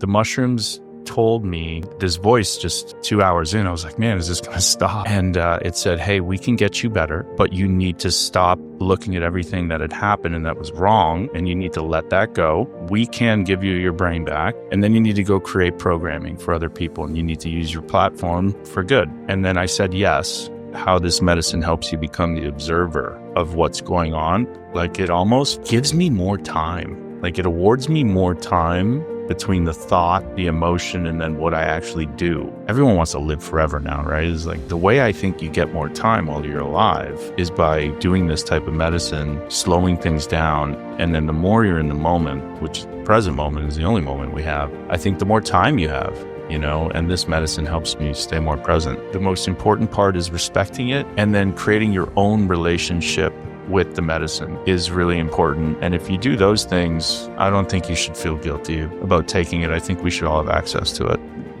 the mushrooms told me, this voice just 2 hours in, I was like, man, is this going to stop? And it said, hey, we can get you better, but you need to stop looking at everything that had happened and that was wrong, and you need to let that go. We can give you your brain back, and then you need to go create programming for other people, and you need to use your platform for good. And then I said, yes. How this medicine helps you become the observer of what's going on. Like, it almost gives me more time. Like, it awards me more time between the thought, the emotion, and then what I actually do. Everyone wants to live forever now, right? It's like the way I think you get more time while you're alive is by doing this type of medicine, slowing things down. And then the more you're in the moment, which the present moment is the only moment we have, I think the more time you have. And this medicine helps me stay more present. The most important part is respecting it, and then creating your own relationship with the medicine is really important. And if you do those things, I don't think you should feel guilty about taking it. I think we should all have access to it.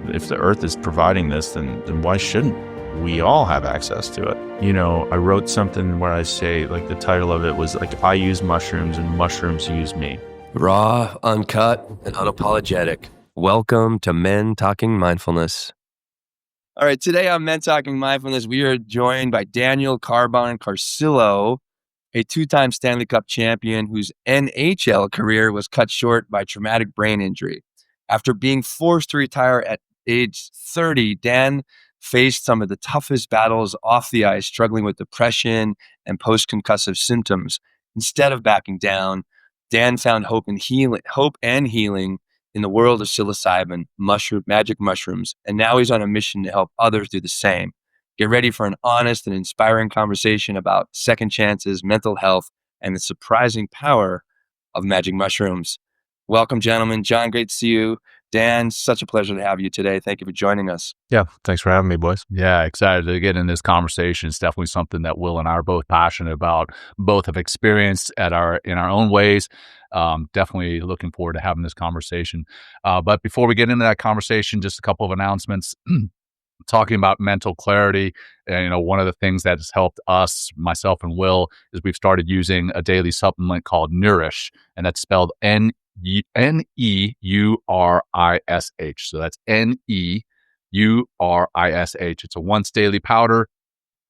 If the earth is providing this, then why shouldn't we all have access to it? I wrote something where I say, like, the title of it was like, I use mushrooms and mushrooms use me. Raw, uncut, and unapologetic. Welcome to Men Talking Mindfulness. All right, today on Men Talking Mindfulness, we are joined by Daniel Carcillo, a two-time Stanley Cup champion whose NHL career was cut short by traumatic brain injury. After being forced to retire at age 30, Dan faced some of the toughest battles off the ice, struggling with depression and post-concussive symptoms. Instead of backing down, Dan found hope and healing in the world of psilocybin, magic mushrooms, and now he's on a mission to help others do the same. Get ready for an honest and inspiring conversation about second chances, mental health, and the surprising power of magic mushrooms. Welcome, gentlemen. John, great to see you. Dan, such a pleasure to have you today. Thank you for joining us. Yeah, thanks for having me, boys. Yeah, excited to get in this conversation. It's definitely something that Will and I are both passionate about, both have experienced in our own ways. Definitely looking forward to having this conversation. But before we get into that conversation, just a couple of announcements. Talking about mental clarity, and one of the things that has helped us, myself and Will, is we've started using a daily supplement called Nourish, and that's spelled Neurish. So that's Neurish. It's a once daily powder,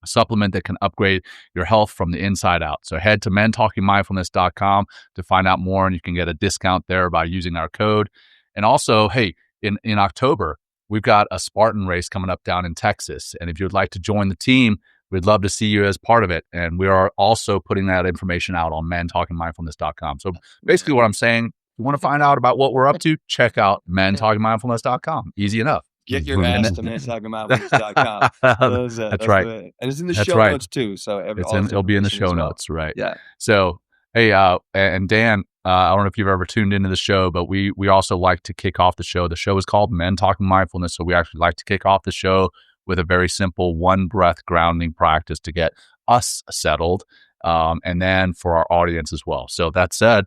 a supplement that can upgrade your health from the inside out. So head to mentalkingmindfulness.com to find out more, and you can get a discount there by using our code. And also, hey, in October, we've got a Spartan race coming up down in Texas. And if you'd like to join the team, we'd love to see you as part of it. And we are also putting that information out on mentalkingmindfulness.com. So basically what I'm saying, if you want to find out about what we're up to, check out mentalkingmindfulness.com. Easy enough. Get your ass to mentalkingmindfulness.com. That's right. And it's in the show notes too. So it'll be in the show notes, right? Yeah. So, hey, and Dan, I don't know if you've ever tuned into the show, but we also like to kick off the show. The show is called Men Talking Mindfulness. So we actually like to kick off the show with a very simple one breath grounding practice to get us settled, and then for our audience as well. So that said,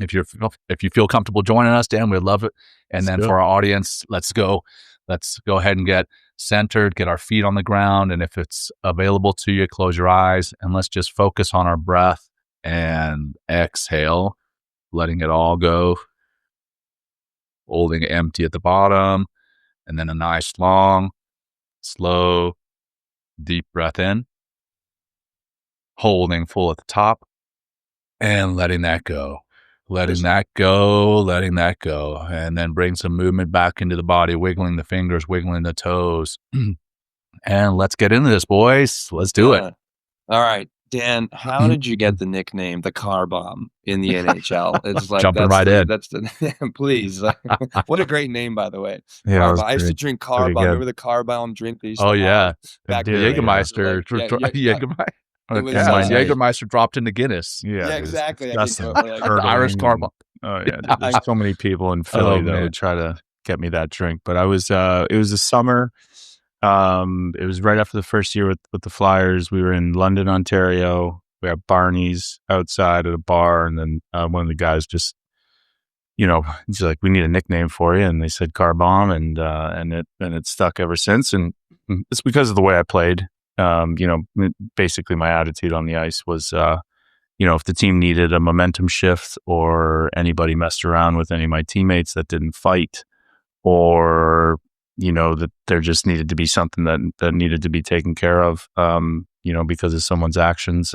if you feel comfortable joining us, Dan, we'd love it. And then for our audience, let's go ahead and get centered, get our feet on the ground. And if it's available to you, close your eyes and let's just focus on our breath and exhale, letting it all go, holding it empty at the bottom, and then a nice, long, slow, deep breath in, holding full at the top, and letting that go. Letting that go, and then bring some movement back into the body, wiggling the fingers, wiggling the toes. And let's get into this, boys. Let's do it. All right. Dan, how did you get the nickname, the car bomb, in the NHL? It's like jumping right in. That's the please. What a great name, by the way. Yeah, I used to drink car bomb. Remember the car bomb drink? Oh yeah, back the Jägermeister. Jägermeister. Jägermeister dropped into Guinness. Yeah, exactly. That's the Irish car bomb. Oh yeah, there's so many people in Philly that would try to get me that drink. But it was the summer. It was right after the first year with the Flyers. We were in London, Ontario. We had Barney's outside at a bar, and then one of the guys just, he's like, "We need a nickname for you," and they said "Car Bomb," and it stuck ever since. And it's because of the way I played. Basically my attitude on the ice was, if the team needed a momentum shift or anybody messed around with any of my teammates that didn't fight or, that there just needed to be something that needed to be taken care of, because of someone's actions,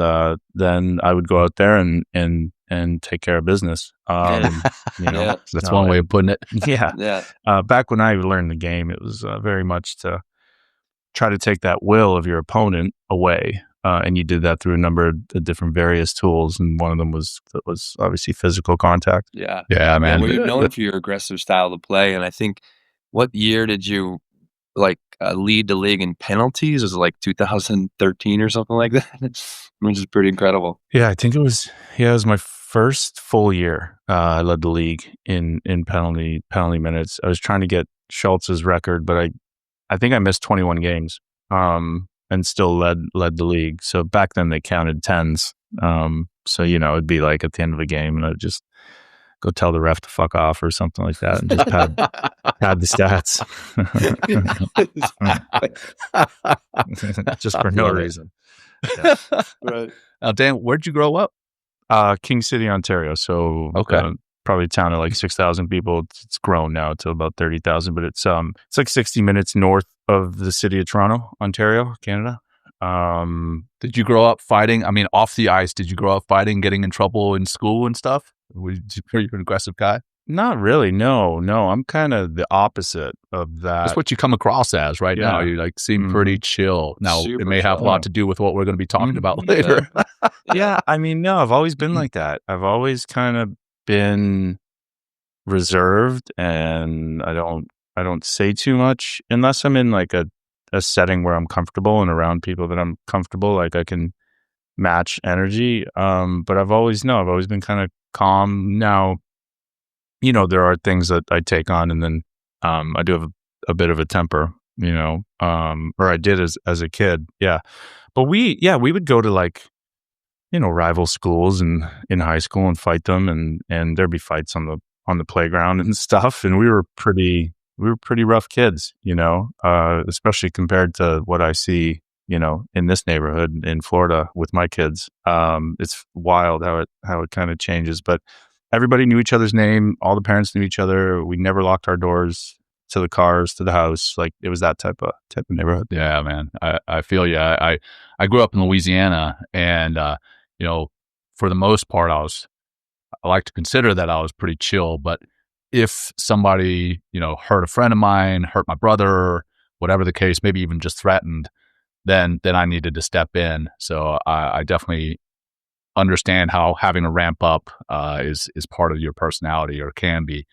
then I would go out there and take care of business. Yeah. That's one way of putting it. Yeah. Yeah. Back when I learned the game, it was very much to try to take that will of your opponent away. And you did that through a number of different various tools. And one of them was obviously physical contact. Yeah. Yeah, man. Well, you're known for your aggressive style of play. And I think, what year did you lead the league in penalties? Was it like 2013 or something like that? Which is pretty incredible. Yeah, I think it was my first full year. I led the league in penalty minutes. I was trying to get Schultz's record, but I think I missed 21 games, and still led the league. So back then they counted tens. So, it'd be like at the end of a game and I'd just go tell the ref to fuck off or something like that and just pad the stats. Just for no reason. Yeah. Right. Now, Dan, where'd you grow up? King City, Ontario. So probably a town of like 6,000 people. It's grown now to about 30,000, but it's like 60 minutes north of the city of Toronto, Ontario, Canada. Did you grow up fighting? I mean, off the ice, did you grow up fighting, getting in trouble in school and stuff? Were you an aggressive guy? Not really. No. I'm kind of the opposite of that. That's what you come across as right now. You seem pretty chill. Now, it may have a lot to do with what we're going to be talking about later. Yeah. I mean, no, I've always been like that. I've always kind of been reserved, and I don't say too much unless I'm in like a setting where I'm comfortable and around people that I'm comfortable. Like I can match energy. But I've always been kind of calm. Now, there are things that I take on, and then I do have a bit of a temper, or I did as a kid. Yeah. But we would go to like, rival schools and in high school and fight them, and there'd be fights on the playground and stuff. And we were pretty rough kids, especially compared to what I see, in this neighborhood in Florida with my kids. It's wild how it kind of changes, but everybody knew each other's name. All the parents knew each other. We never locked our doors to the cars, to the house. Like it was that type of neighborhood. Yeah, man. I feel you. I grew up in Louisiana, and for the most part, I like to consider that I was pretty chill. But if somebody, hurt a friend of mine, hurt my brother, whatever the case, maybe even just threatened, then I needed to step in. So I definitely understand how having to ramp up is part of your personality, or can be.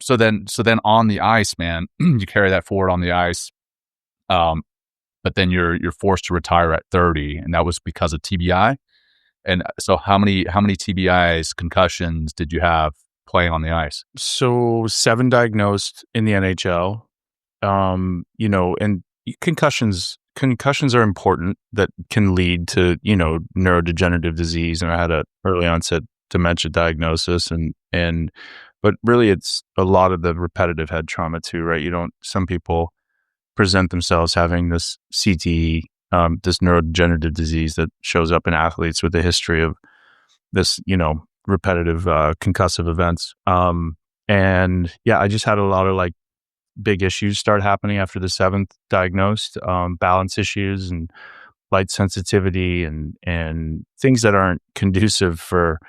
So then on the ice, man, you carry that forward on the ice. But then you're forced to retire at 30, and that was because of TBI. And so how many TBIs, concussions did you have playing on the ice? So 7 diagnosed in the NHL. And concussions are important, that can lead to, neurodegenerative disease. And I had a early onset dementia diagnosis, but really it's a lot of the repetitive head trauma too, right? Some people present themselves having this CTE, this neurodegenerative disease that shows up in athletes with a history of this, repetitive concussive events. And yeah, I just had a lot of like big issues start happening after the 7th diagnosed, balance issues and light sensitivity and things that aren't conducive for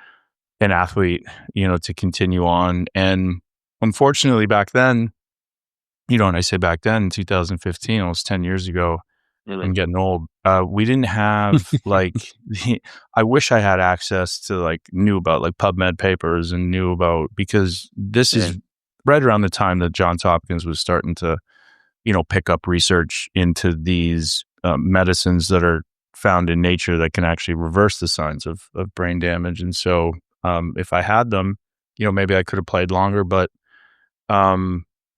an athlete, to continue on. And unfortunately back then, and I say back then, 2015, almost 10 years ago, I'm getting old. We didn't have like, I wish I had access to knew about like PubMed papers and because this is right around the time that Johns Hopkins was starting to, pick up research into these medicines that are found in nature that can actually reverse the signs of brain damage. And so if I had them, maybe I could have played longer, but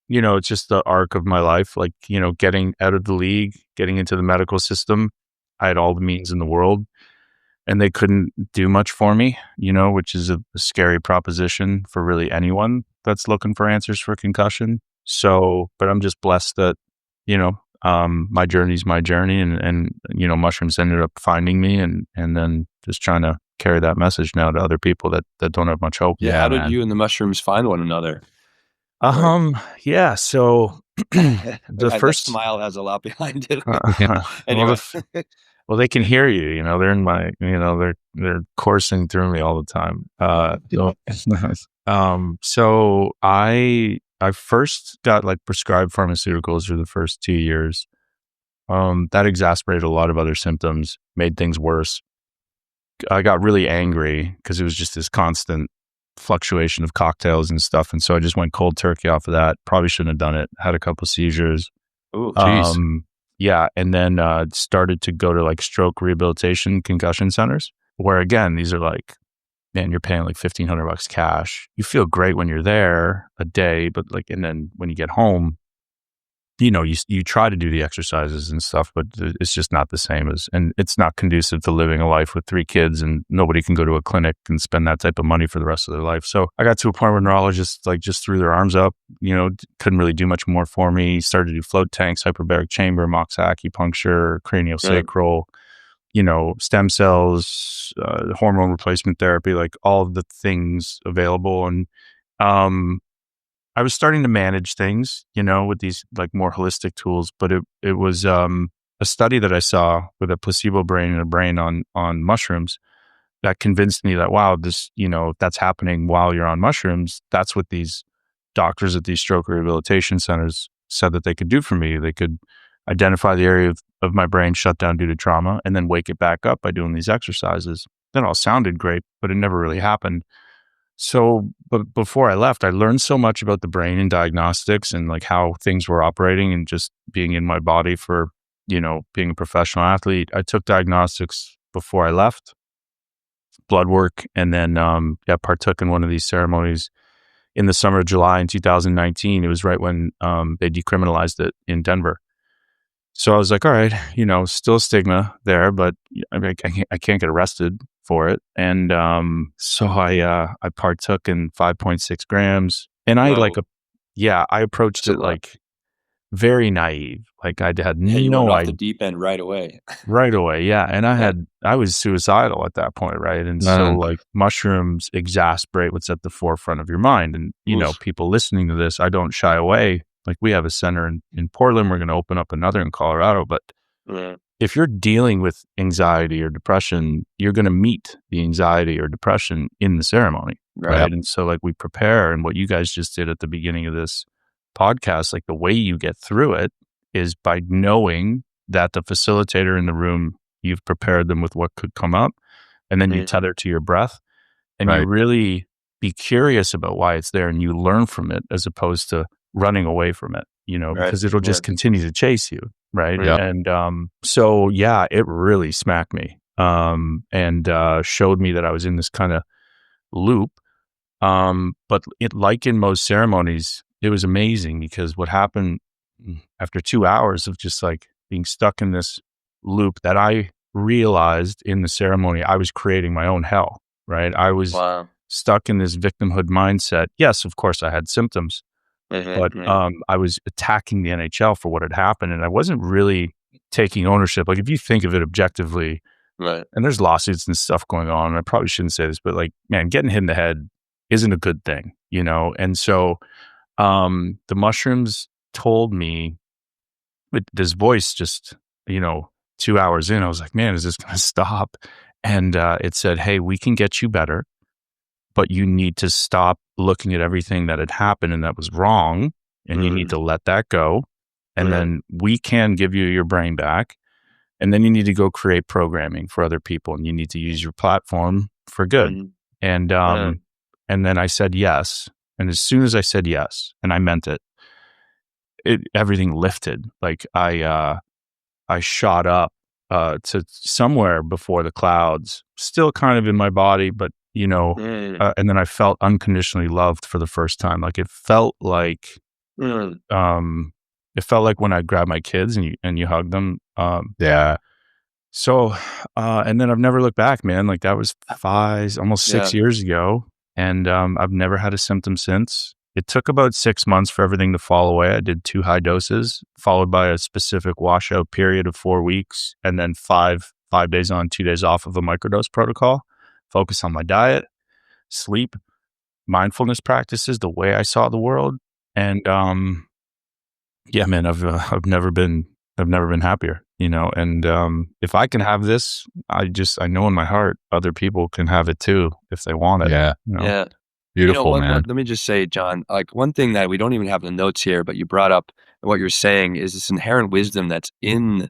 it's just the arc of my life, getting out of the league, getting into the medical system. I had all the means in the world, and they couldn't do much for me, which is a scary proposition for really anyone that's looking for answers for concussion. So, but I'm just blessed that, my journey's my journey, and mushrooms ended up finding me, and then just trying to carry that message now to other people that don't have much hope. Yeah. How did you and the mushrooms find one another? Yeah. So the That first, smile has a lot behind it. Yeah. well, Anyway. well, they can hear you. They're in my. They're coursing through me all the time. It's nice. So I first got like prescribed pharmaceuticals for the first 2 years. That exacerbated a lot of other symptoms, made things worse. I got really angry because it was just this constant fluctuation of cocktails and stuff. And so I just went cold turkey off of that. Probably shouldn't have done it. Had a couple seizures. Ooh, Jeez. Yeah. And then started to go to like stroke rehabilitation concussion centers, where again, these are like, man, you're paying like $1,500 cash. You feel great when you're there a day, but like, and then when you get home, you try to do the exercises and stuff, but it's just not the same and it's not conducive to living a life with 3 kids, and nobody can go to a clinic and spend that type of money for the rest of their life. So I got to a point where neurologists like just threw their arms up, couldn't really do much more for me. Started to do float tanks, hyperbaric chamber, mox acupuncture, craniosacral, stem cells, hormone replacement therapy, like all of the things available. And, I was starting to manage things, with these like more holistic tools, but it was a study that I saw with a placebo brain and a brain on mushrooms that convinced me that, wow, this, if that's happening while you're on mushrooms, that's what these doctors at these stroke rehabilitation centers said that they could do for me. They could identify the area of my brain shut down due to trauma and then wake it back up by doing these exercises. That all sounded great, but it never really happened. So, but before I left, I learned so much about the brain and diagnostics and like how things were operating and just being in my body for, being a professional athlete. I took diagnostics before I left, blood work, and then, partook in one of these ceremonies in the summer of July in 2019. It was right when, they decriminalized it in Denver. So I was like, all right, still stigma there, but I can't get arrested for it. And so I partook in 5.6 grams, and I Whoa. I approached it like very naive. Like I had Yeah, you went no off the idea deep end right away. right away. Yeah. And Yeah. I was suicidal at that point. Right. And so like mushrooms exasperate what's at the forefront of your mind. And, Oof. people listening to this, I don't shy away. Like we have a center in Portland. We're going to open up another in Colorado. But Yeah. if you're dealing with anxiety or depression, you're going to meet the anxiety or depression in the ceremony. Right. And so like we prepare, and what you guys just did at the beginning of this podcast, like the way you get through it is by knowing that the facilitator in the room, you've prepared them with what could come up, and then you tether to your breath, and you really be curious about why it's there, and you learn from it as opposed to running away from it, because it'll just continue to chase you. Right. Yeah. And so, yeah, it really smacked me and showed me that I was in this kind of loop. But like in most ceremonies, it was amazing because what happened after 2 hours of just like being stuck in this loop, that I realized in the ceremony, I was creating my own hell. Right. I was stuck in this victimhood mindset. Yes, of course, I had symptoms. But I was attacking the NHL for what had happened, and I wasn't really taking ownership. Like if you think of it objectively, and there's lawsuits and stuff going on, and I probably shouldn't say this, but like, man, getting hit in the head isn't a good thing, And so the mushrooms told me, with this voice just, 2 hours in, I was like, man, is this going to stop? And it said, hey, we can get you better, but you need to stop looking at everything that had happened and that was wrong, and you need to let that go. And then we can give you your brain back. And then you need to go create programming for other people, and you need to use your platform for good. And then I said yes. And as soon as I said yes, and I meant it, everything lifted. Like I shot up to somewhere before the clouds, still kind of in my body, but and then I felt unconditionally loved for the first time. Like it felt like, when I grabbed my kids and you hug them. So, and then I've never looked back, man. Like that was almost 6 years ago. And, I've never had a symptom since. It took about 6 months for everything to fall away. I did 2 high doses, followed by a specific washout period of 4 weeks, and then 5 days on, 2 days off of a microdose protocol. Focus on my diet, sleep, mindfulness practices, the way I saw the world. And yeah, man, I've never been happier, and if I can have this, I know in my heart other people can have it too if they want it. Yeah. Yeah. Beautiful, man. Let me just say, John, like one thing that we don't even have in the notes here, but you brought up what you're saying is this inherent wisdom that's in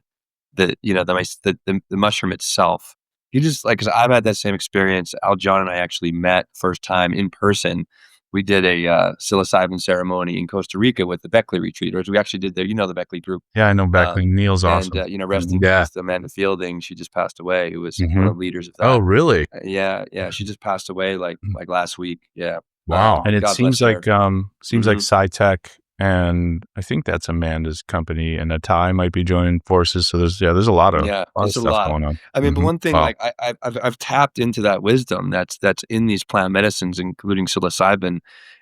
the mushroom itself. You just like, cause I've had that same experience. John and I actually met first time in person. We did a psilocybin ceremony in Costa Rica with the Beckley retreaters. We actually did the Beckley group. Yeah, I know Beckley. Neil's And, awesome. rest in Yeah. peace, Amanda Fielding. She just passed away. Who was one Mhm. of the leaders of that. Oh, really? Yeah. She just passed away like last week. Yeah. Wow. And it God seems bless her. like SciTech, and I think that's Amanda's company, and Atai might be joining forces. So there's a lot of It's a stuff lot. going on. I mean, but Mhm. one thing, Wow. like I've tapped into that wisdom that's in these plant medicines, including psilocybin,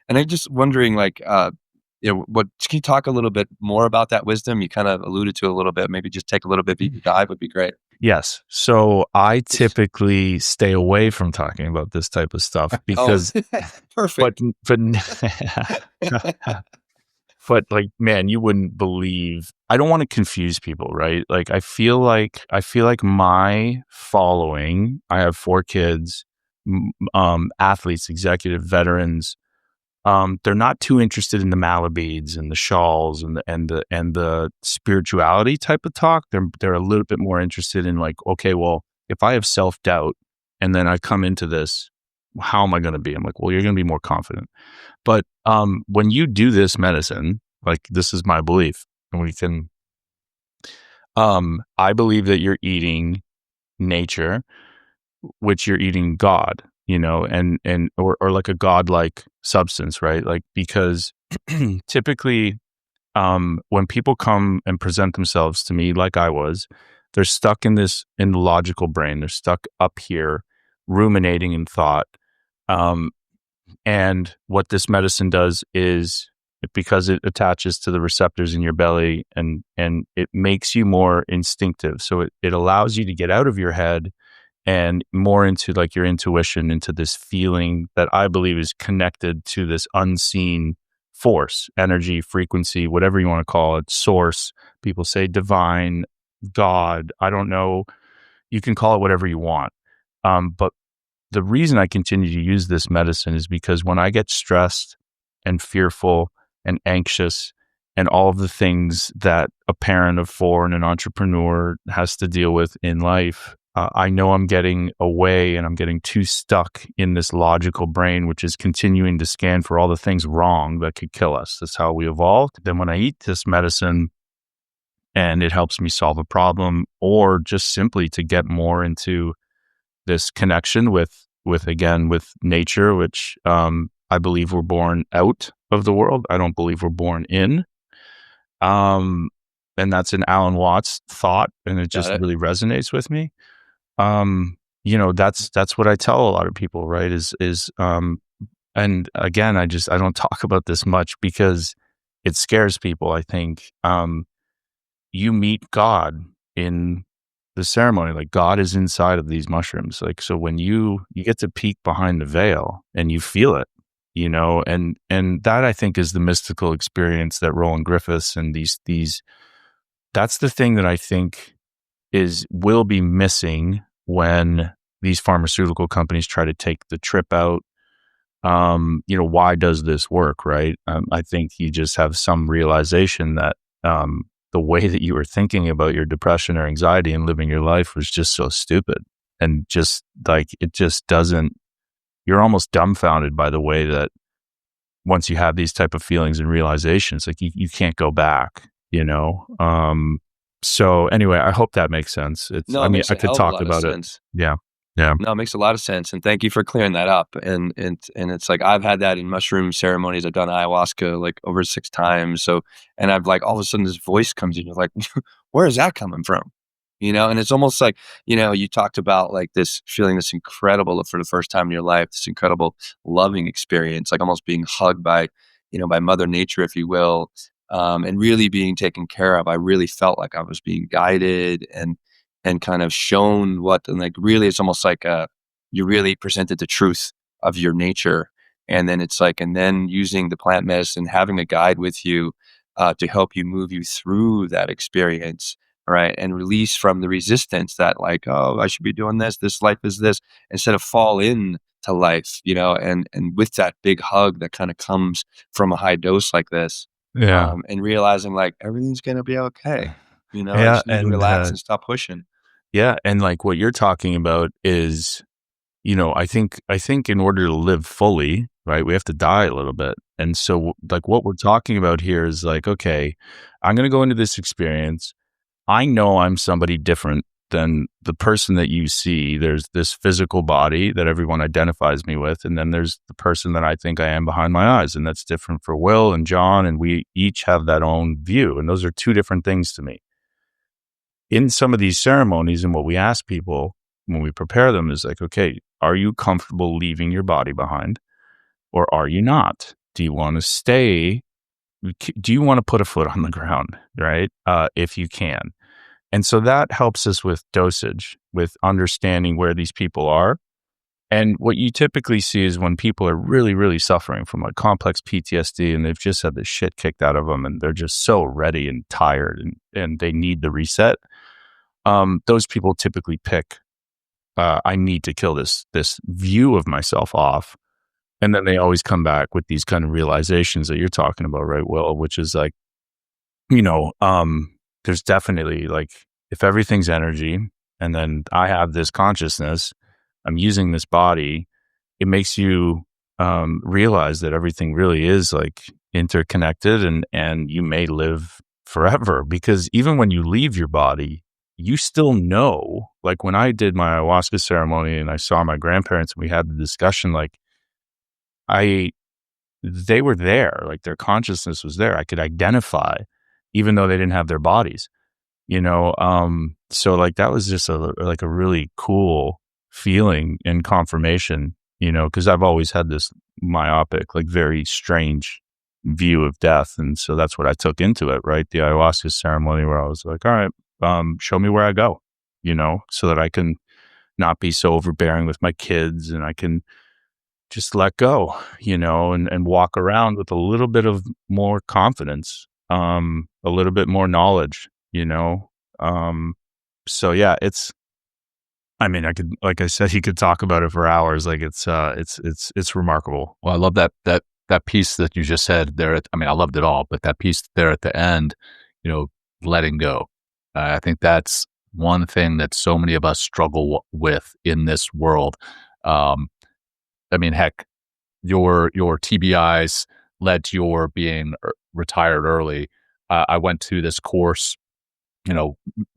and I'm just wondering, like, what can you talk a little bit more about that wisdom? You kind of alluded to it a little bit. Maybe just take a little bit deep dive would be great. Yes. So I typically stay away from talking about this type of stuff because, Perfect. but but like, man, you wouldn't believe. I don't want to confuse people, right? Like, I feel like my following. I have 4 kids, athletes, executive, veterans. They're not too interested in the Malabeads and the shawls and the spirituality type of talk. They're a little bit more interested in like, okay, well, if I have self-doubt and then I come into this, how am I going to be? I'm like, well, you're going to be more confident. But when you do this medicine, like this is my belief, and we can, I believe that you're eating nature, which you're eating God, or like a godlike substance, right? Like, because typically, when people come and present themselves to me, like I was, they're stuck in the logical brain. They're stuck up here, ruminating in thought. Um, and what this medicine does is, because it attaches to the receptors in your belly, and it makes you more instinctive. So it allows you to get out of your head and more into like your intuition, into this feeling that I believe is connected to this unseen force, energy, frequency, whatever you want to call it, source. People say divine, God. I don't know. You can call it whatever you want. But the reason I continue to use this medicine is because when I get stressed and fearful and anxious and all of the things that a parent of 4 and an entrepreneur has to deal with in life, I know I'm getting away and I'm getting too stuck in this logical brain, which is continuing to scan for all the things wrong that could kill us. That's how we evolved. Then when I eat this medicine and it helps me solve a problem, or just simply to get more into this connection with nature, which I believe we're born out of the world. I don't believe we're born in. And that's an Alan Watts thought, and it just really resonates with me. That's what I tell a lot of people, right? And again, I don't talk about this much because it scares people. I think you meet God in the ceremony. Like, God is inside of these mushrooms. Like, so when you get to peek behind the veil and you feel it, and that, I think, is the mystical experience that Roland Griffiths and these that's the thing that I think will be missing when these pharmaceutical companies try to take the trip out. Why does this work, right? I think you just have some realization that the way that you were thinking about your depression or anxiety and living your life was just so stupid, and just like, it just doesn't. You're almost dumbfounded by the way that once you have these type of feelings and realizations, like you can't go back. So anyway, I hope that makes sense. No, it makes I a could hell of a talk lot of about it. sense. Yeah. Yeah. No, it makes a lot of sense, and thank you for clearing that up. And it's like I've had that in mushroom ceremonies. I've done ayahuasca like over 6 times. So, and I've like all of a sudden this voice comes in. You're like, where is that coming from? And it's almost like you talked about like this feeling, this incredible for the first time in your life, this incredible loving experience, like almost being hugged by by Mother Nature, if you will, and really being taken care of. I really felt like I was being guided and kind of shown and like really it's almost like you really presented the truth of your nature. And then it's like, and then using the plant medicine, having a guide with you to help you move you through that experience, right? And release from the resistance that like, oh, I should be doing this. This life is this, instead of fall in to life, and with that big hug that kind of comes from a high dose like this, Yeah. and realizing like everything's gonna be okay. I Yeah. just need to relax and stop pushing. Yeah. And like what you're talking about is, I think in order to live fully, right, we have to die a little bit. And so like what we're talking about here is like, okay, I'm going to go into this experience. I know I'm somebody different than the person that you see. There's this physical body that everyone identifies me with. And then there's the person that I think I am behind my eyes. And that's different for Will and Jon. And we each have that own view. And those are two different things to me. In some of these ceremonies, and what we ask people when we prepare them is like, okay, are you comfortable leaving your body behind or are you not? Do you want to stay? Do you want to put a foot on the ground, right? If you can. And so that helps us with dosage, with understanding where these people are. And what you typically see is when people are really, really suffering from like complex PTSD and they've just had the shit kicked out of them and they're just so ready and tired and they need the reset. Those people typically pick, I need to kill this view of myself off. And then they always come back with these kind of realizations that you're talking about, right, Will, which is like, there's definitely like, if everything's energy and then I have this consciousness, I'm using this body, it makes you realize that everything really is like interconnected and you may live forever, because even when you leave your body, you still know, like when I did my ayahuasca ceremony and I saw my grandparents and we had the discussion, like they were there, like their consciousness was there. I could identify, even though they didn't have their bodies, so like that was just a really cool feeling and confirmation, because I've always had this myopic, like very strange view of death. And so that's what I took into it, right? The ayahuasca ceremony where I was like, all right, show me where I go, so that I can not be so overbearing with my kids and I can just let go, and walk around with a little bit of more confidence, a little bit more knowledge, so yeah, I mean, I could, like I said, you could talk about it for hours. Like it's remarkable. Well, I love that piece that you just said there. I loved it all, but that piece there at the end, letting go. I think that's one thing that so many of us struggle with in this world. Heck, your TBIs led to your being retired early. I went to this course.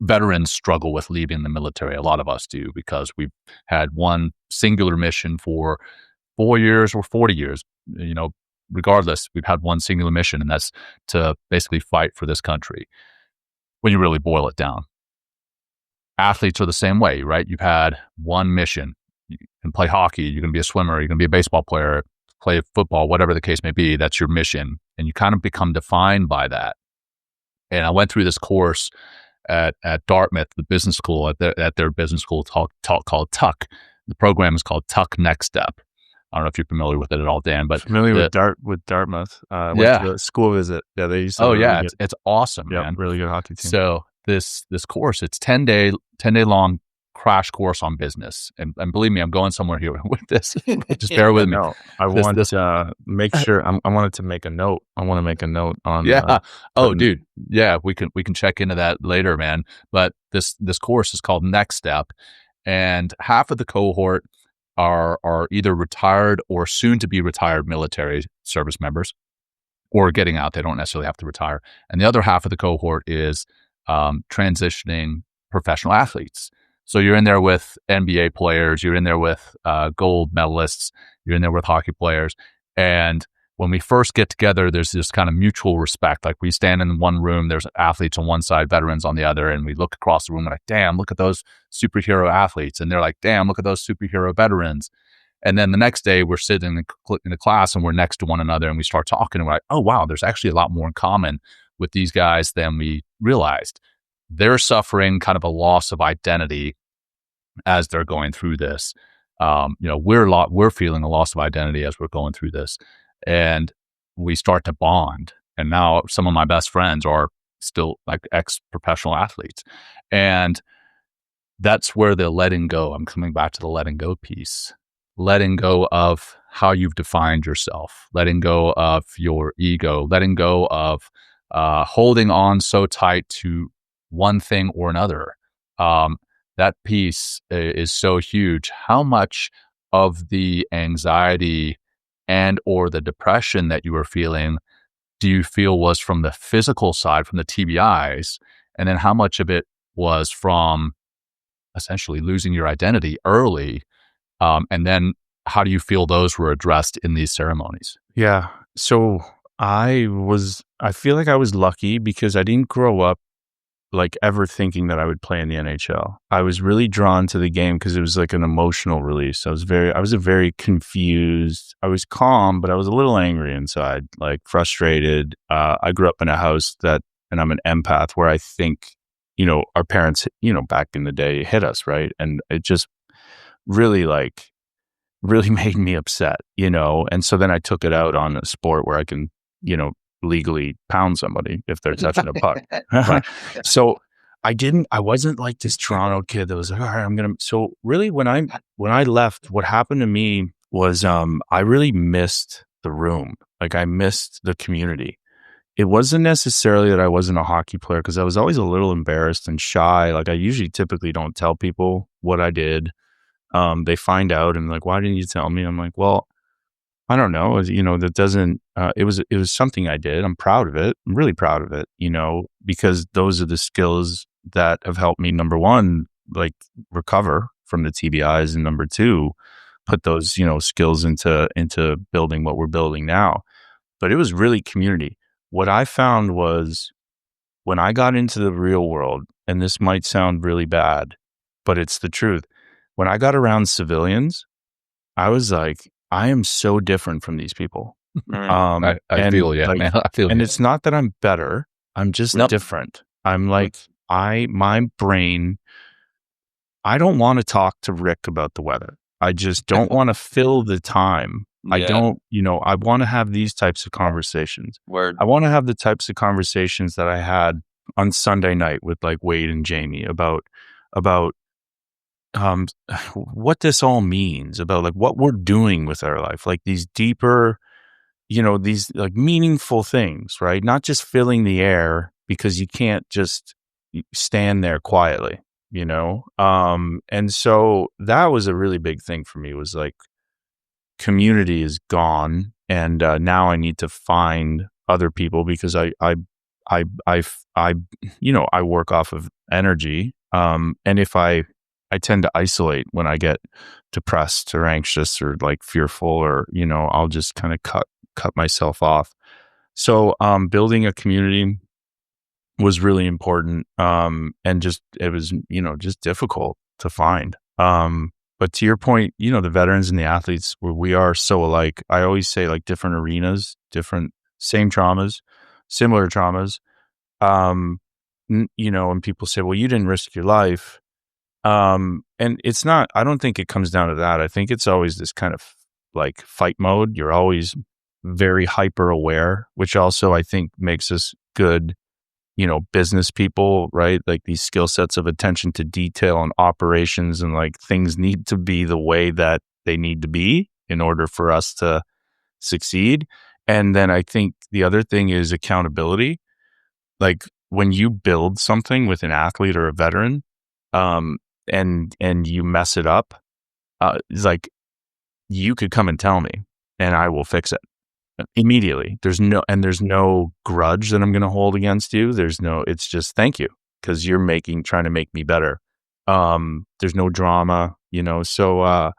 Veterans struggle with leaving the military. A lot of us do, because we've had one singular mission for 4 years or 40 years. Regardless, we've had one singular mission, and that's to basically fight for this country. When you really boil it down, athletes are the same way, right? You've had one mission. You can play hockey. You're going to be a swimmer. You're going to be a baseball player, play football, whatever the case may be. That's your mission. And you kind of become defined by that. And I went through this course at Dartmouth, the business school, at their business school called Tuck. The program is called Tuck Next Step. I don't know if you're familiar with it at all, Dan, but Familiar with Dartmouth. Went to a school visit. Yeah, they used to. Oh yeah, it's awesome, man. Really good hockey team. So this course, it's 10-day long crash course on business, and believe me, I'm going somewhere here with this. Just bear with me. No, I want to make sure. I wanted to make a note. I want to make a note on. Yeah. Dude. Yeah, we can check into that later, man. But this course is called Next Step, and half of the cohort are either retired or soon to be retired military service members, or getting out. They don't necessarily have to retire. And the other half of the cohort is transitioning professional athletes. So you're in there with NBA players, you're in there with gold medalists, you're in there with hockey players. And when we first get together, there's this kind of mutual respect. Like we stand in one room, there's athletes on one side, veterans on the other, and we look across the room and like, damn, look at those superhero athletes. And they're like, damn, look at those superhero veterans. And then the next day we're sitting in the class and we're next to one another and we start talking and we're like, oh, wow, there's actually a lot more in common with these guys than we realized. They're suffering kind of a loss of identity as they're going through this. we're feeling a loss of identity as we're going through this, and we start to bond. And now some of my best friends are still like ex-professional athletes, and that's where the letting go. I'm coming back to the letting go piece. Letting go of how you've defined yourself, letting go of your ego, letting go of holding on so tight to one thing or another. That piece is so huge. How much of the anxiety and or the depression that you were feeling do you feel was from the physical side, from the TBIs? And then how much of it was from essentially losing your identity early? And then how do you feel those were addressed in these ceremonies? Yeah. So I feel like I was lucky because I didn't grow up like ever thinking that I would play in the NHL. I was really drawn to the game because it was like an emotional release. I was a very confused. I was calm, but I was a little angry inside, like frustrated. I grew up in a house and I'm an empath where I think, our parents, back in the day hit us, right? And it just really made me upset, and so then I took it out on a sport where I can, legally pound somebody if they're touching a puck. Right. So I wasn't like this Toronto kid that was like, all right, so really when I left, what happened to me was, I really missed the room. Like I missed the community. It wasn't necessarily that I wasn't a hockey player because I was always a little embarrassed and shy. Like I usually typically don't tell people what I did. They find out and like, why didn't you tell me? I'm like, well, I don't know. That doesn't, it was something I did. I'm proud of it. I'm really proud of it, because those are the skills that have helped me, number one, like recover from the TBIs, and number two, put those, skills into building what we're building now. But it was really community. What I found was when I got into the real world, and this might sound really bad, but it's the truth. When I got around civilians, I was like, I am so different from these people. I feel you, man. I feel and you. it's not that I'm better. I'm just different. I'm like, my brain, I don't want to talk to Rick about the weather. I just don't want to fill the time. Yeah. I don't, I want to have these types of conversations. Word. I want to have the types of conversations that I had on Sunday night with like Wade and Jamie about what this all means, about like what we're doing with our life, like these deeper, these like meaningful things, right? Not just filling the air because you can't just stand there quietly, and so that was a really big thing for me, was like community is gone. And now I need to find other people because I work off of energy. And if I tend to isolate when I get depressed or anxious or like fearful, or, I'll just kind of cut myself off. So, building a community was really important. And it was, just difficult to find. But to your point, the veterans and the athletes, we are so alike. I always say like different arenas, same traumas, similar traumas. And people say, well, you didn't risk your life. And it's not, I don't think it comes down to that. I think it's always this kind of like fight mode. You're always very hyper aware, which also I think makes us good, business people, right? Like these skill sets of attention to detail and operations, and like things need to be the way that they need to be in order for us to succeed. And then I think the other thing is accountability. Like when you build something with an athlete or a veteran, and you mess it up, it's like you could come and tell me and I will fix it immediately. There's no grudge that I'm going to hold against you. It's just thank you, because you're trying to make me better. There's no drama, so,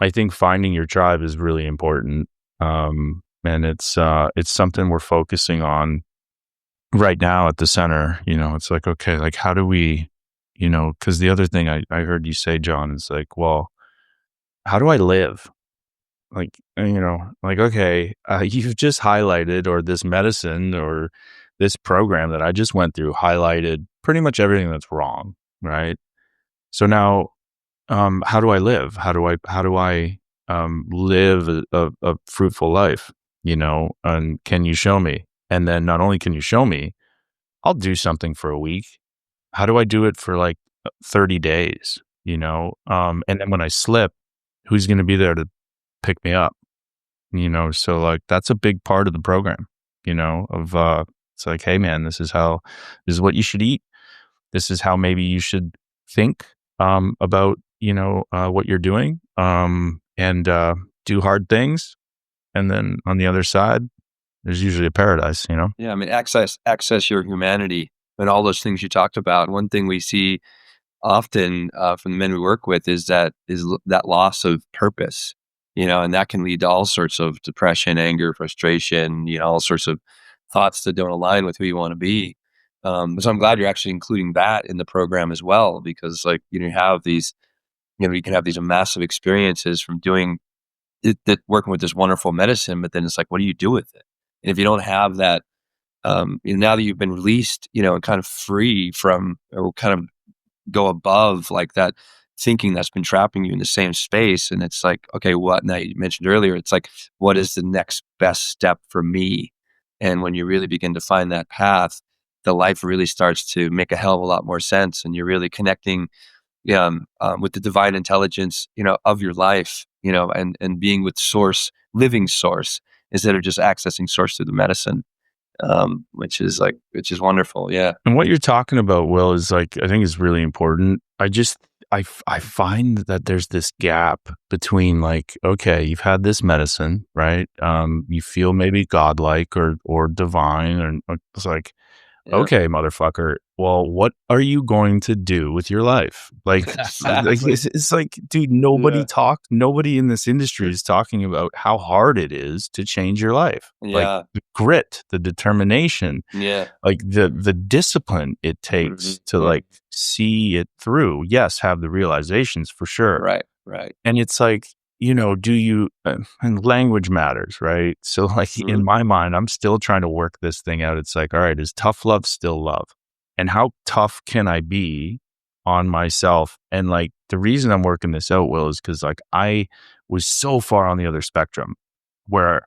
I think finding your tribe is really important. And it's something we're focusing on right now at the center. It's like, okay, like how do we, because the other thing I heard you say, Jon, is like, well, how do I live? Like, like, okay, you've just highlighted, or this medicine or this program that I just went through highlighted pretty much everything that's wrong, right? So now how do I live? How do I live a fruitful life? And can you show me? And then not only can you show me, I'll do something for a week. How do I do it for like 30 days? And then when I slip, who's going to be there to pick me up? So like that's a big part of the program, of it's like, hey man, this is what you should eat. This is how maybe you should think about, what you're doing, and do hard things. And then on the other side, there's usually a paradise, Yeah, I mean, access your humanity and all those things you talked about. One thing we see often from the men we work with is that loss of purpose, and that can lead to all sorts of depression, anger, frustration, all sorts of thoughts that don't align with who you want to be. So I'm glad you're actually including that in the program as well, because like, you have these, you can have these massive experiences from doing it, that working with this wonderful medicine, but then it's like, what do you do with it? And if you don't have that, now that you've been released, and kind of free from, or kind of go above like that thinking that's been trapping you in the same space. And it's like, okay, what, now you mentioned earlier, it's like, what is the next best step for me? And when you really begin to find that path, the life really starts to make a hell of a lot more sense. And you're really connecting with the divine intelligence, of your life, and being with source, living source, instead of just accessing source through the medicine, which is wonderful. Yeah. And what you're talking about, Will, is like, I think is really important. I find that there's this gap between like, okay, you've had this medicine, right? You feel maybe godlike or divine, and it's like, Yeah. Okay, motherfucker. Well, what are you going to do with your life? Like, Exactly. it's like, dude, nobody in this industry is talking about how hard it is to change your life. Like Yeah. the grit, the determination, Yeah. like the discipline it takes to like see it through. Yes, have the realizations for sure. Right. Right. And it's like, do you, and language matters, right? So like in my mind, I'm still trying to work this thing out. It's like, all right, is tough love still love? And how tough can I be on myself? And like the reason I'm working this out, Will, is because like I was so far on the other spectrum where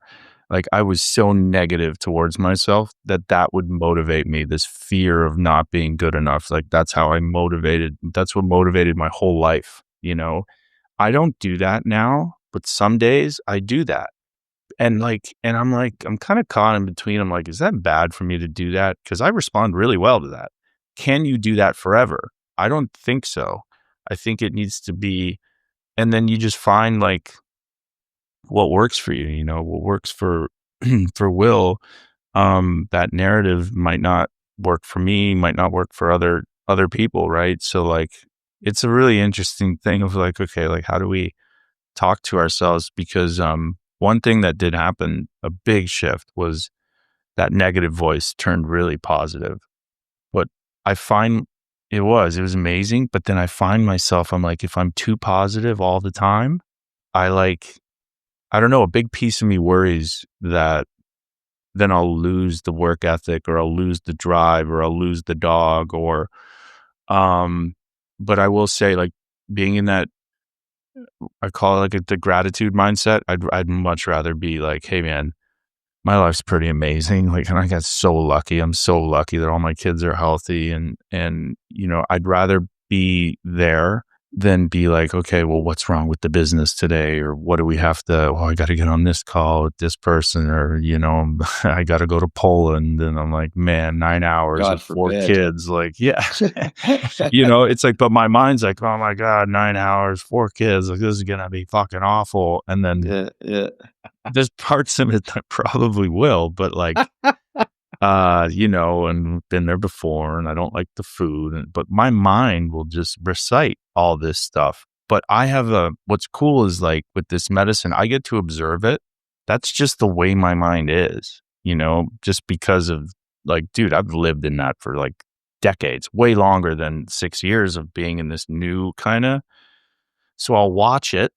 like I was so negative towards myself that would motivate me, this fear of not being good enough. Like that's what motivated my whole life, I don't do that now, but some days I do that. And I'm kind of caught in between. I'm like, is that bad for me to do that? Because I respond really well to that. Can you do that forever? I don't think so. I think it needs to be, and then you just find like what works for you, what works for, for Will. That narrative might not work for me, might not work for other people. Right. So like, it's a really interesting thing of like, okay, like how do we talk to ourselves? Because one thing that did happen, a big shift, was that negative voice turned really positive. But I find it was amazing. But then I find myself, I'm like, if I'm too positive all the time, I don't know, a big piece of me worries that then I'll lose the work ethic, or I'll lose the drive, or I'll lose the dog, or but I will say, like, being in that, I call it like the gratitude mindset. I'd much rather be like, hey man, my life's pretty amazing. Like, and I got so lucky. I'm so lucky that all my kids are healthy, and I'd rather be there than be like, okay, well, what's wrong with the business today, or what do we have to? Oh, I got to get on this call with this person, or I got to go to Poland, and I'm like, man, 9 hours God with 4 forbid. kids, like, yeah, it's like, but my mind's like, oh my god, 9 hours, 4 kids, like this is gonna be fucking awful, and then there's parts of it that probably will, but like, and been there before, and I don't like the food, but my mind will just recite all this stuff. But what's cool is like with this medicine, I get to observe it. That's just the way my mind is, just because of like, dude, I've lived in that for like decades, way longer than 6 years of being in this new kind of. So I'll watch it,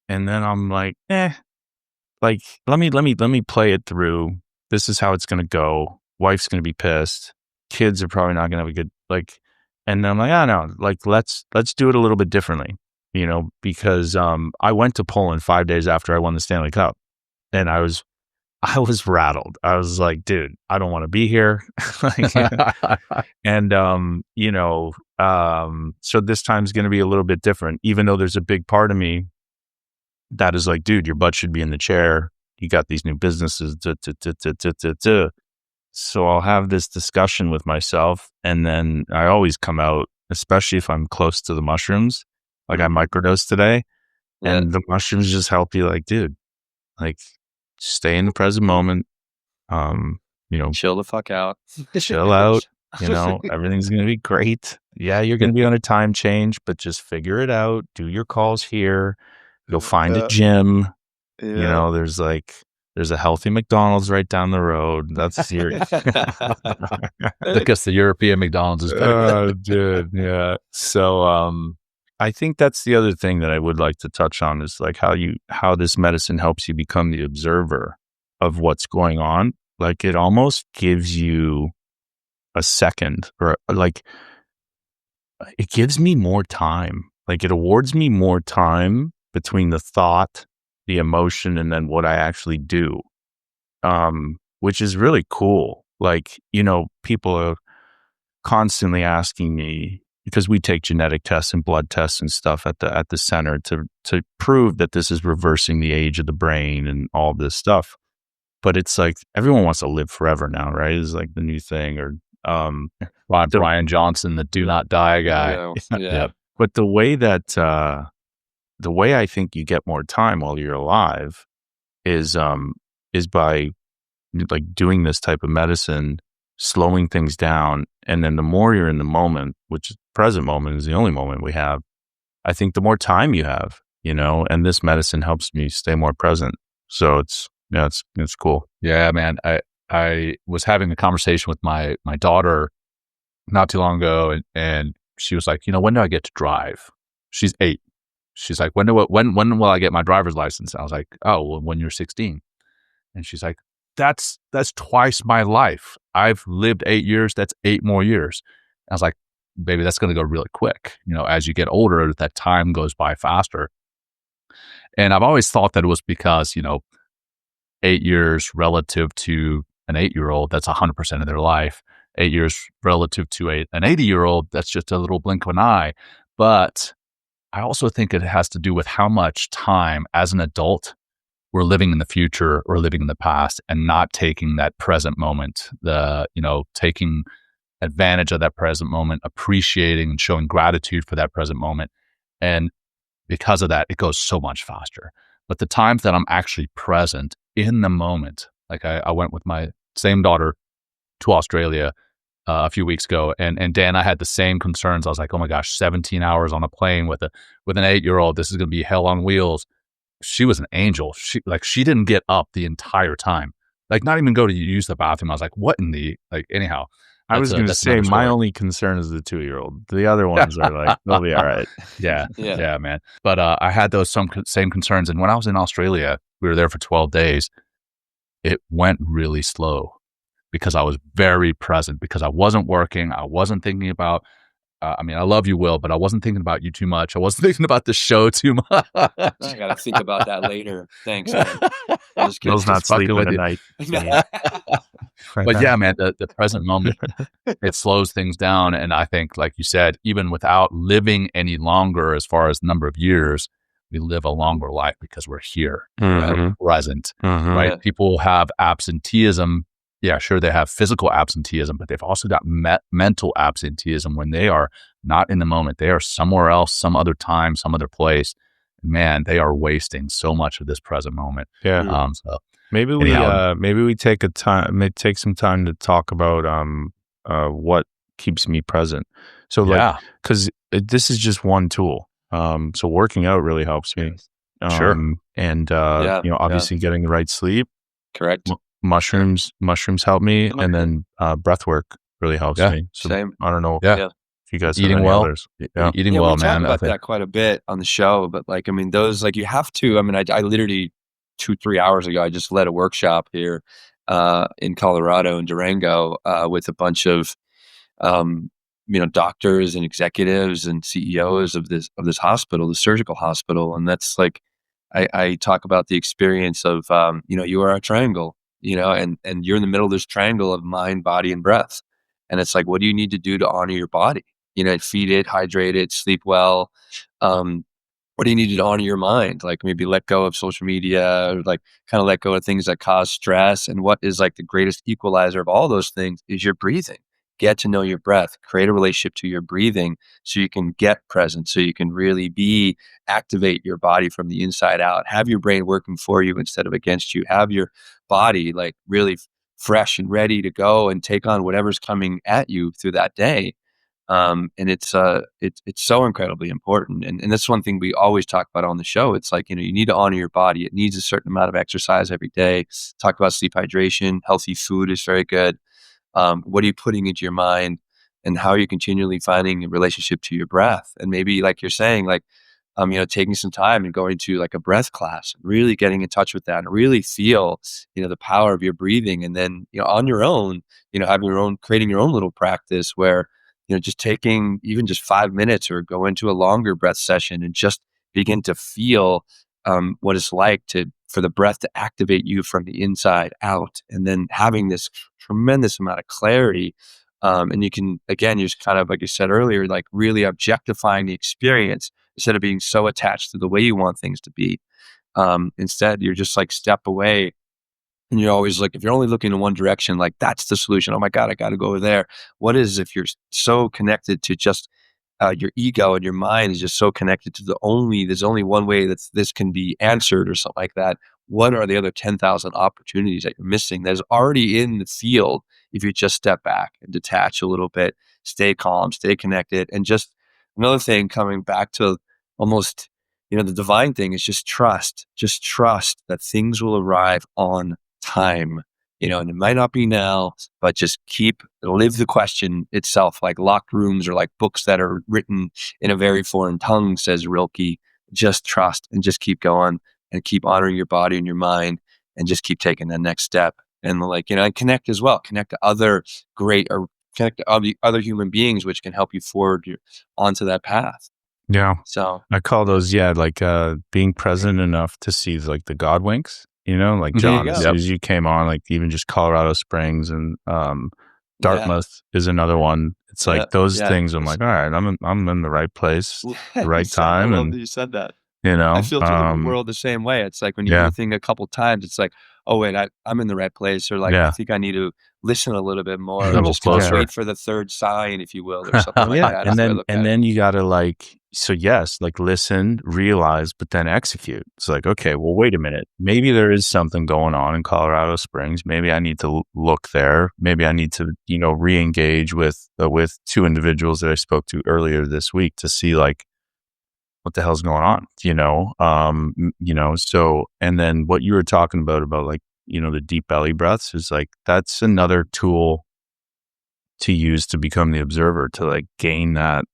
and then I'm like, like, let me play it through. This is how it's going to go. Wife's going to be pissed. Kids are probably not going to have a good, like, and then I'm like, no, like, let's do it a little bit differently. because I went to Poland 5 days after I won the Stanley Cup, and I was rattled. I was like, dude, I don't want to be here. Like, and, so this time's going to be a little bit different, even though there's a big part of me that is like, dude, your butt should be in the chair. You got these new businesses. So I'll have this discussion with myself. And then I always come out, especially if I'm close to the mushrooms, like I microdosed today, and the mushrooms just help you, like, dude, like, stay in the present moment. Chill the fuck out. Chill out. Everything's going to be great. Yeah, you're going to be on a time change, but just figure it out. Do your calls here. Go find a gym. Yeah. There's a healthy McDonald's right down the road. That's serious. Because the European McDonald's is better. Oh, dude. Yeah. So, I think that's the other thing that I would like to touch on is like how this medicine helps you become the observer of what's going on. Like, it almost gives you a second, or like, it gives me more time. Like, it awards me more time between the thought, the emotion, and then what I actually do, which is really cool. Like, people are constantly asking me, because we take genetic tests and blood tests and stuff at the center to prove that this is reversing the age of the brain and all this stuff. But it's like everyone wants to live forever now, right? It's like the new thing, or Brian Johnson, the do not die guy. Yeah. But the way I think you get more time while you're alive is by like doing this type of medicine, slowing things down. And then the more you're in the moment, which present moment is the only moment we have, I think the more time you have, and this medicine helps me stay more present. So it's cool. Yeah, man. I was having a conversation with my daughter not too long ago, and she was like, when do I get to drive? She's 8. She's like, when will I get my driver's license? I was like, oh, well, when you're 16. And she's like, that's twice my life. I've lived 8 years. That's 8 more years. I was like, baby, that's going to go really quick. As you get older, that time goes by faster. And I've always thought that it was because, 8 years relative to an 8-year-old, that's 100% of their life. 8 years relative to an 80-year-old, that's just a little blink of an eye. But I also think it has to do with how much time as an adult we're living in the future or living in the past and not taking that present moment, taking advantage of that present moment, appreciating and showing gratitude for that present moment. And because of that, it goes so much faster. But the times that I'm actually present in the moment, like I went with my same daughter to Australia a few weeks ago, and Dan, I had the same concerns. I was like, oh my gosh, 17 hours on a plane with an 8-year-old. This is going to be hell on wheels. She was an angel. She didn't get up the entire time, like not even go to use the bathroom. I was like, what in the, like, anyhow. I was going to say my only concern is the 2-year-old. The other ones are like, they'll be all right. Yeah, man. But I had those same concerns. And when I was in Australia, we were there for 12 days. It went really slow because I was very present, because I wasn't working. I wasn't thinking about, I love you, Will, but I wasn't thinking about you too much. I wasn't thinking about the show too much. I got to think about that later. Thanks, man. Will's not sleeping at night. But yeah, man, the present moment, it slows things down. And I think, like you said, even without living any longer as far as number of years, we live a longer life because we're here, we're present, right? People have absenteeism. Yeah, sure, they have physical absenteeism, but they've also got mental absenteeism when they are not in the moment. They are somewhere else, some other time, some other place. Man, they are wasting so much of this present moment. Yeah. So maybe we take some time to talk about what keeps me present. So because this is just one tool. So working out really helps me. Sure. And obviously getting the right sleep. Correct. Mushrooms help me, and then breath work really helps me. So same. I don't know if you guys eating have any well. others. Eating well, we man. talk about that quite a bit on the show, but those, you have to. I literally 2-3 hours ago, I just led a workshop here in Colorado in Durango with a bunch of doctors and executives and CEOs of this hospital, the surgical hospital. And that's like, I talk about the experience of, you are a triangle, and you're in the middle of this triangle of mind, body, and breath. And it's like, what do you need to do to honor your body? Feed it, hydrate it, sleep well. What do you need to honor your mind? Like maybe let go of social media, or like kind of let go of things that cause stress. And what is like the greatest equalizer of all those things is your breathing. Get to know your breath, create a relationship to your breathing so you can get present, so you can really activate your body from the inside out, have your brain working for you instead of against you, have your body like really fresh and ready to go and take on whatever's coming at you through that day. And it's so incredibly important. And that's one thing we always talk about on the show. It's like, you need to honor your body. It needs a certain amount of exercise every day. Talk about sleep, hydration, healthy food is very good. What are you putting into your mind, and how are you continually finding a relationship to your breath? And maybe like you're saying, like, taking some time and going to like a breath class, really getting in touch with that and really feel, the power of your breathing. And then, on your own, creating your own little practice where, just taking even just 5 minutes or go into a longer breath session and just begin to feel what it's like for the breath to activate you from the inside out, and then having this tremendous amount of clarity. And you can, again, you're just kind of, like you said earlier, like really objectifying the experience instead of being so attached to the way you want things to be. Instead, you're just like step away. And you're always like, if you're only looking in one direction, like that's the solution. Oh my God, I got to go over there. What is if you're so connected to just your ego, and your mind is just so connected to there's only one way that this can be answered or something like that. What are the other 10,000 opportunities that you're missing that's already in the field if you just step back and detach a little bit, stay calm, stay connected? And just another thing, coming back to almost, the divine thing, is just trust that things will arrive on time. And it might not be now, but just live the question itself, like locked rooms or like books that are written in a very foreign tongue, says Rilke. Just trust and just keep going and keep honoring your body and your mind, and just keep taking that next step. And like, and connect as well, connect to connect to other human beings, which can help you forward onto that path. Yeah. So I call those, like being present enough to see like the God winks, like Jon, as soon as you came on, like even just Colorado Springs and Dartmouth is another one. It's like those things. I'm like, all right, I'm in the right place, the right time. I love and that you said that. I feel the world the same way. It's like when you do the thing a couple times, it's like, oh wait, I'm in the right place, or like I think I need to listen a little bit more, A little just kind of closer. wait for the third sign, if you will, or something like that. And then you gotta like, so yes, like listen, realize, but then execute. It's like, okay, well, wait a minute. Maybe there is something going on in Colorado Springs. Maybe I need to look there. Maybe I need to, re-engage with 2 individuals that I spoke to earlier this week to see like, what the hell's going on, so, and then what you were talking about like, the deep belly breaths is like, that's another tool to use to become the observer, to like gain that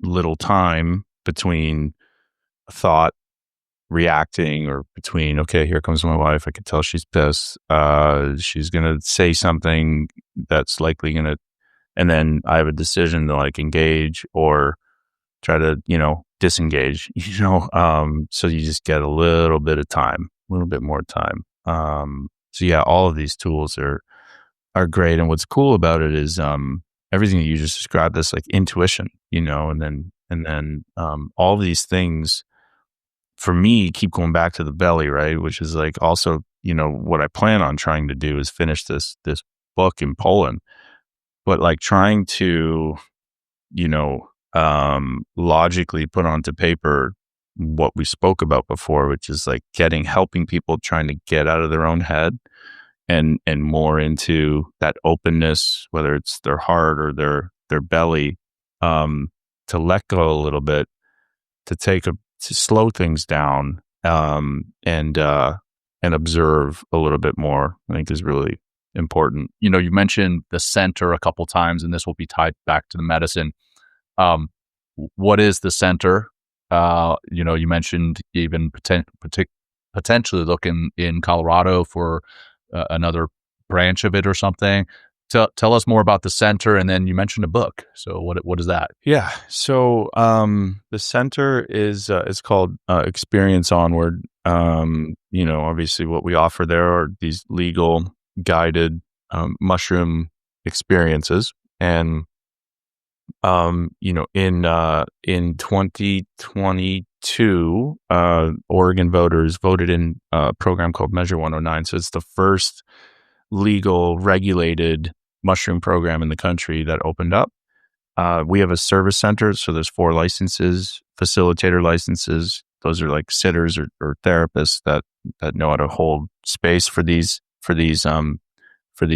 little time between a thought reacting, or between, okay, here comes my wife. I could tell she's pissed. She's going to say something that's likely going to, and then I have a decision to like engage or try to, disengage, so you just get a little bit of time, a little bit more time. So yeah, all of these tools are great. And what's cool about it is, everything that you just described, this like intuition, and then all of these things for me keep going back to the belly, right? Which is like also, what I plan on trying to do is finish this book in Poland, but like trying to, logically put onto paper what we spoke about before, which is like helping people trying to get out of their own head and more into that openness, whether it's their heart or their belly, to let go a little bit, to slow things down, and observe a little bit more, I think is really important. You mentioned the center a couple times, and this will be tied back to the medicine. What is the center? You mentioned even potentially looking in Colorado for another branch of it or something. tell us more about the center, and then you mentioned a book. So what is that? Yeah. So the center is called Experience Onward. Obviously what we offer there are these legal guided mushroom experiences, and in 2022, Oregon voters voted in a program called Measure 109. So it's the first legal regulated mushroom program in the country that opened up. We have a service center, so there's 4 licenses, facilitator licenses. Those are like sitters or therapists that know how to hold space for these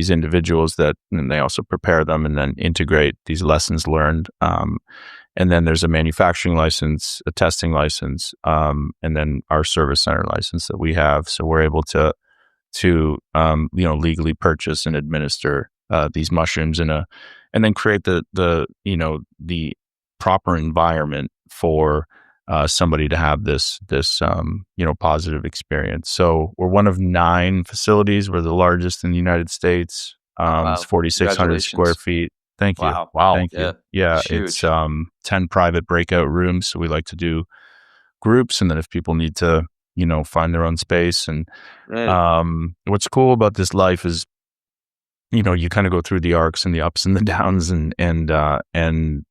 individuals, and they also prepare them and then integrate these lessons learned. And then there's a manufacturing license, a testing license, and then our service center license that we have. So we're able to legally purchase and administer these mushrooms and then create the proper environment for somebody to have this positive experience. So we're one of 9 facilities. We're the largest in the United States. It's 4,600 square feet. Thank you. Wow. Thank you. Yeah, it's 10 private breakout rooms. So we like to do groups, and then if people need to, find their own space. And what's cool about this life is, you kind of go through the arcs and the ups and the downs, and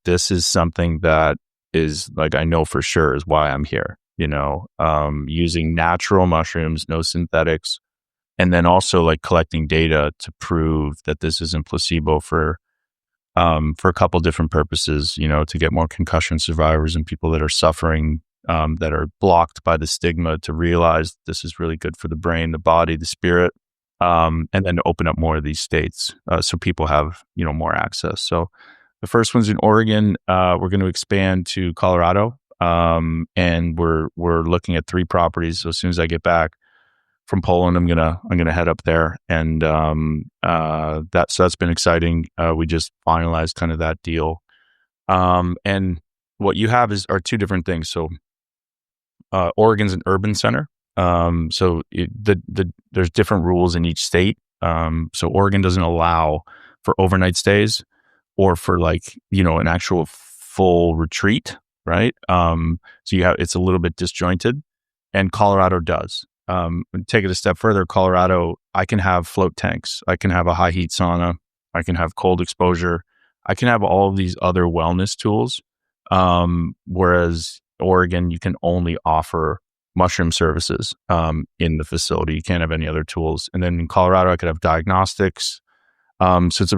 this is something that is like, I know for sure is why I'm here, using natural mushrooms, no synthetics, and then also like collecting data to prove that this isn't placebo for a couple different purposes, to get more concussion survivors and people that are suffering, that are blocked by the stigma, to realize this is really good for the brain, the body, the spirit, and then to open up more of these states, so people have, more access. So the first one's in Oregon. We're going to expand to Colorado, and we're looking at 3 properties. So as soon as I get back from Poland, I'm gonna head up there, and that's been exciting. We just finalized kind of that deal, and what you have are 2 different things. So Oregon's an urban center, so there's different rules in each state. So Oregon doesn't allow for overnight stays or for an actual full retreat, right? So it's a little bit disjointed, and Colorado does. Take it a step further. Colorado, I can have float tanks. I can have a high heat sauna. I can have cold exposure. I can have all of these other wellness tools. Whereas Oregon, you can only offer mushroom services in the facility. You can't have any other tools. And then in Colorado, I could have diagnostics. So it's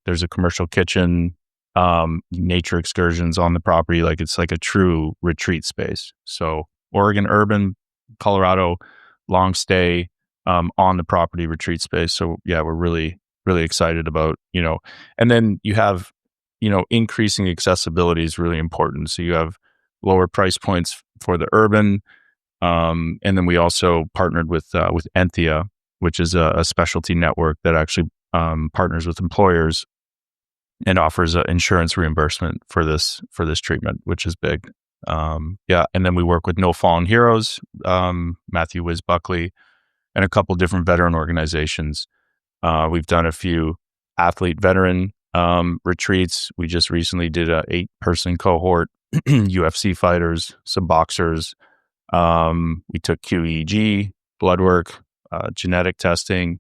there's a commercial kitchen, nature excursions on the property. It's like a true retreat space. So Oregon urban, Colorado long stay, on the property retreat space. So yeah, we're really, really excited about, and then you have, increasing accessibility is really important. So you have lower price points for the urban. And then we also partnered with Enthea, which is a specialty network that actually partners with employers and offers insurance reimbursement for this treatment, which is big. And then we work with No Fallen Heroes, Matthew Wiz Buckley, and a couple different veteran organizations. We've done a few athlete veteran retreats. We just recently did a 8-person cohort, UFC fighters, some boxers. We took QEEG, blood work, genetic testing,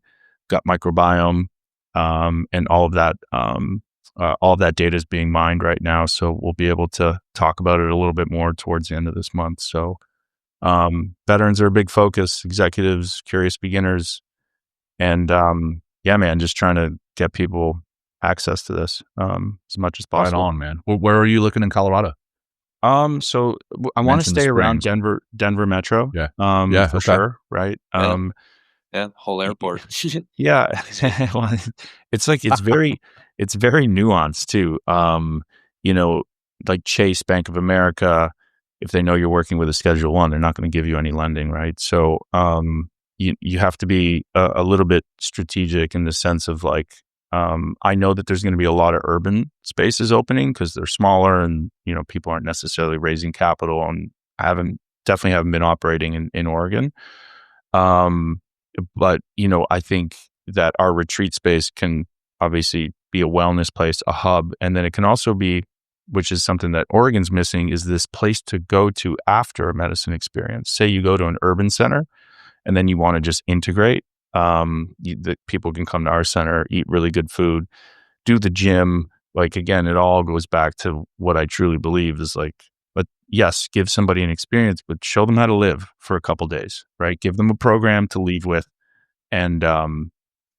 gut microbiome, and all of that. All of that data is being mined right now, so we'll be able to talk about it a little bit more towards the end of this month. So veterans are a big focus, executives, curious beginners, and just trying to get people access to this as much as possible. Right on, man. Where are you looking in Colorado? So I want to stay around Denver Metro. Yeah. For sure. Right. Whole airport. Yeah. Well, it's very nuanced too. Like Chase, Bank of America, if they know you're working with a Schedule I, they're not going to give you any lending, right? So you have to be a little bit strategic in the sense of I know that there's going to be a lot of urban spaces opening because they're smaller and, people aren't necessarily raising capital, and definitely haven't been operating in Oregon. But, I think that our retreat space can obviously be a wellness place, a hub. And then it can also be, which is something that Oregon's missing, is this place to go to after a medicine experience. Say you go to an urban center and then you want to just integrate. The people can come to our center, eat really good food, do the gym. Like, again, it all goes back to what I truly believe is like, but yes, give somebody an experience, but show them how to live for a couple days, right? Give them a program to leave with. And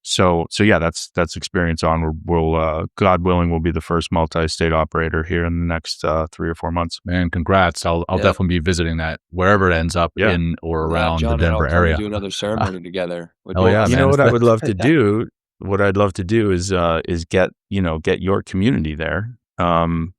so yeah, that's Experience Onward. We'll God willing, we'll be the first multi-state operator here in the next 3 or 4 months. Man, congrats! I'll definitely be visiting that wherever it ends up in or around John the Denver area. Do another ceremony together. Oh yeah, you man. know what I would love to do? What I'd love to do is get your community there, and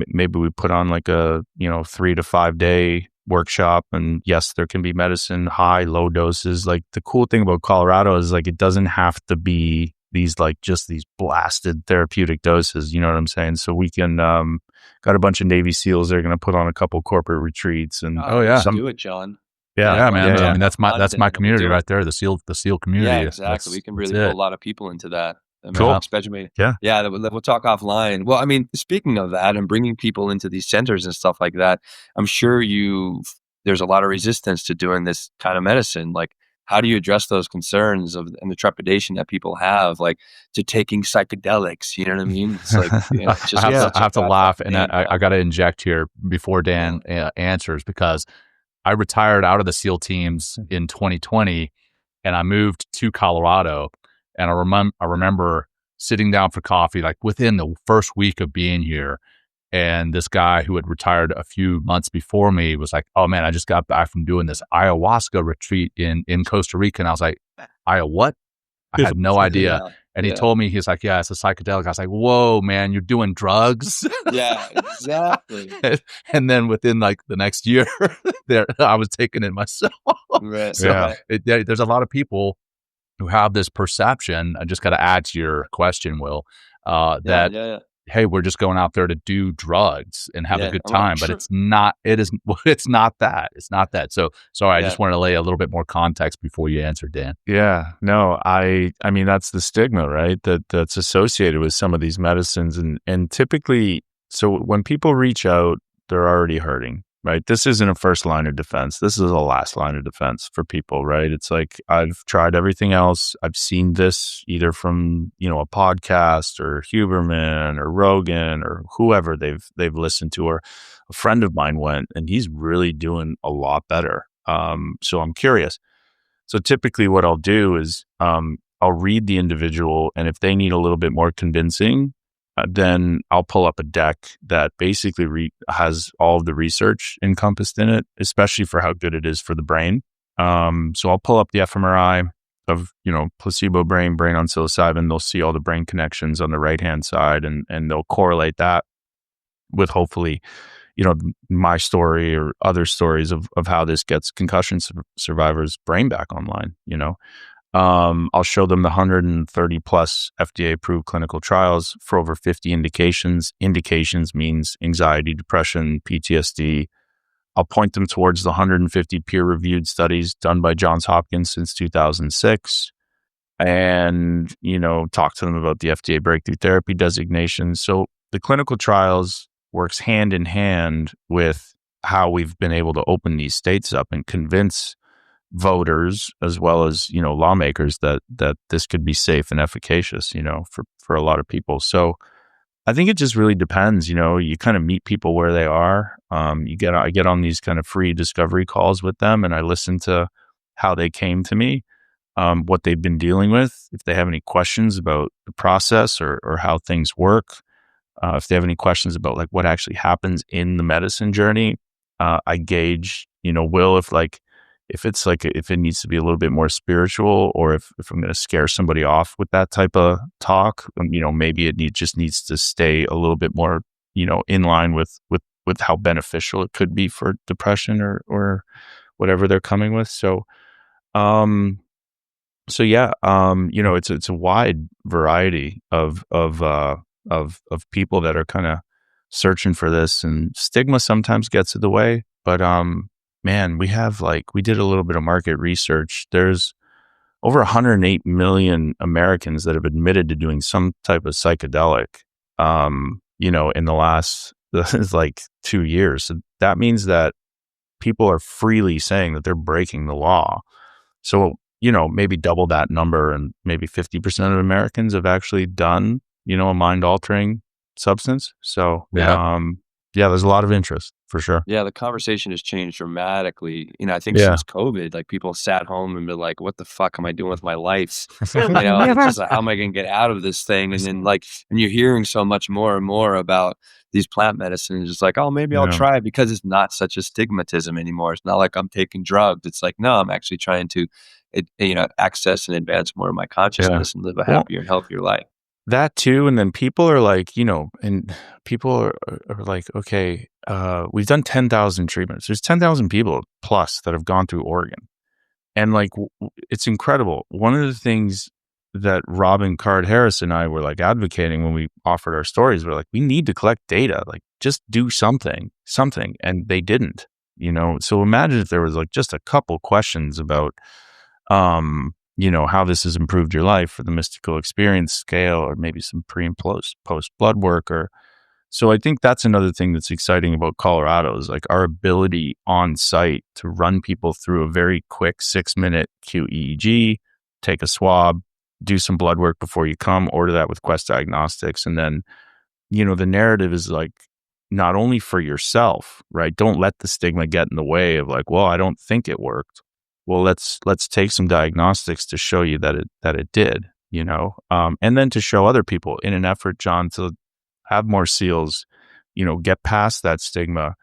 maybe we put on like a 3 to 5 day workshop. And yes, there can be medicine, high, low doses. Like, the cool thing about Colorado is like it doesn't have to be these like just these blasted therapeutic doses. You know what I'm saying? So we can got a bunch of Navy SEALs. They're going to put on a couple corporate retreats and do it, John. Yeah, man. Yeah. I mean, that's my community right there. The SEAL community. Yeah, exactly. We can really pull a lot of people into that. I mean, cool. Especially, we'll talk offline. Well, I mean, speaking of that and bringing people into these centers and stuff like that, I'm sure there's a lot of resistance to doing this kind of medicine. Like, how do you address those concerns and the trepidation that people have, like, to taking psychedelics? You know what I mean? It's like, it's just I have to laugh, and I got to inject here before Dan answers, because I retired out of the SEAL teams in 2020, and I moved to Colorado. And I remember sitting down for coffee, like within the first week of being here. And this guy who had retired a few months before me was like, "Oh man, I just got back from doing this ayahuasca retreat in Costa Rica." And I was like, what? I had no idea. And he told me, he's like, "Yeah, it's a psychedelic." I was like, "Whoa, man, you're doing drugs?" Yeah, exactly. And then within like the next year, I was taking it myself. Right. So there's a lot of people who have this perception. I just got to add to your question, Will, that hey, we're just going out there to do drugs and have a good time, but it's not that. It's not that. So sorry, I just wanted to lay a little bit more context before you answer, Dan. Yeah, no, I mean, that's the stigma, right? That's associated with some of these medicines. And typically, so when people reach out, they're already hurting, right? This isn't a first line of defense. This is a last line of defense for people, right? It's like, I've tried everything else. I've seen this either from, a podcast or Huberman or Rogan or whoever they've listened to, or a friend of mine went and he's really doing a lot better. So I'm curious. So typically what I'll do is I'll read the individual, and if they need a little bit more convincing, then I'll pull up a deck that basically has all of the research encompassed in it, especially for how good it is for the brain. So I'll pull up the fMRI of, placebo brain on psilocybin. They'll see all the brain connections on the right-hand side, and they'll correlate that with hopefully, my story or other stories of how this gets concussion survivors' brain back online, I'll show them the 130 plus FDA approved clinical trials for over 50 indications. Indications means anxiety, depression, PTSD. I'll point them towards the 150 peer reviewed studies done by Johns Hopkins since 2006, and, talk to them about the FDA breakthrough therapy designation. So the clinical trials works hand in hand with how we've been able to open these states up and convince voters as well as lawmakers that this could be safe and efficacious for a lot of people. So I think it just really depends. You kind of meet people where they are. I get on these kind of free discovery calls with them, and I listen to how they came to me, what they've been dealing with, if they have any questions about the process or how things work, if they have any questions about like what actually happens in the medicine journey. I gauge Will, if it needs to be a little bit more spiritual, or if I'm going to scare somebody off with that type of talk, maybe it just needs to stay a little bit more, in line with how beneficial it could be for depression or whatever they're coming with. So, it's a wide variety of people that are kind of searching for this, and stigma sometimes gets in the way, but, man, we did a little bit of market research. There's over 108 million Americans that have admitted to doing some type of psychedelic, in the last like 2 years. So that means that people are freely saying that they're breaking the law. So, maybe double that number, and maybe 50% of Americans have actually done, a mind altering substance. So, there's a lot of interest for sure. Yeah, the conversation has changed dramatically. I think Yeah. since COVID, like people sat home and been like, what the fuck am I doing with my life? It's just like, how am I going to get out of this thing? And then and you're hearing so much more and more about these plant medicines. It's like, oh, maybe I'll try it, because it's not such a stigmatism anymore. It's not like I'm taking drugs. It's like, no, I'm actually trying to, access and advance more of my consciousness and live a happier and healthier life. That too. And then people are like, and people are like, okay, we've done 10,000 treatments. There's 10,000 people plus that have gone through Oregon. And like, it's incredible. One of the things that Robin Card Harris and I were like advocating when we offered our stories, we're like, we need to collect data, like just do something. And they didn't, so imagine if there was like just a couple questions about, how this has improved your life, or the mystical experience scale, or maybe some pre and post blood work. So I think that's another thing that's exciting about Colorado, is like our ability on site to run people through a very quick 6-minute QEEG, take a swab, do some blood work before you come, order that with Quest Diagnostics. And then, the narrative is like, not only for yourself, right? Don't let the stigma get in the way of like, well, I don't think it worked. Well, let's take some diagnostics to show you that it did, and then to show other people in an effort, John, to have more SEALs, get past that stigma.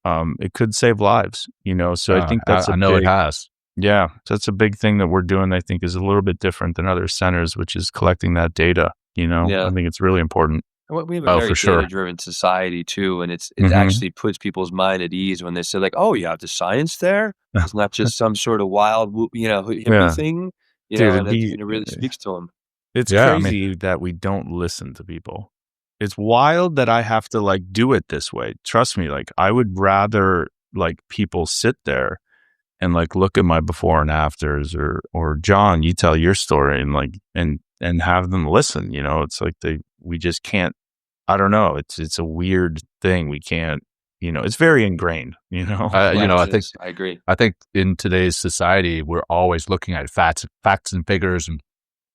It could save lives, so I think that's it has. Yeah. So that's a big thing that we're doing, I think, is a little bit different than other centers, which is collecting that data, I think it's really important. We have a very data-driven society too, and it actually puts people's mind at ease when they say like, "Oh, you have the science there. It's not just some sort of wild, hippie thing." And it really speaks to them. It's crazy that we don't listen to people. It's wild that I have to like do it this way. Trust me, like I would rather like people sit there and like look at my before and afters, or John, you tell your story and like and have them listen. It's like we just can't. I don't know. It's a weird thing. We can't. It's very ingrained. I think I agree. I think in today's society, we're always looking at facts and figures, and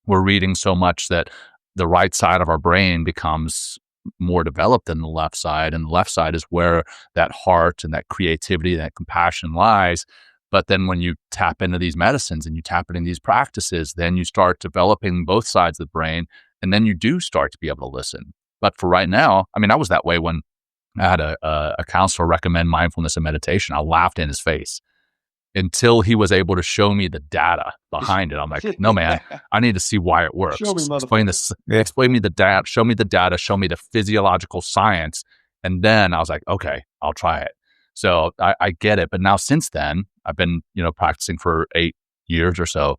we're reading so much that the right side of our brain becomes more developed than the left side, and the left side is where that heart and that creativity, that compassion lies. But then when you tap into these medicines and you tap into these practices, then you start developing both sides of the brain, and then you do start to be able to listen. But for right now, I was that way when I had a counselor recommend mindfulness and meditation. I laughed in his face until he was able to show me the data behind it. I'm like, no, man, I need to see why it works. Show me, explain this. Explain me the data. Show me the data. Show me the physiological science. And then I was like, okay, I'll try it. So I get it. But now since then, I've been, practicing for 8 years or so.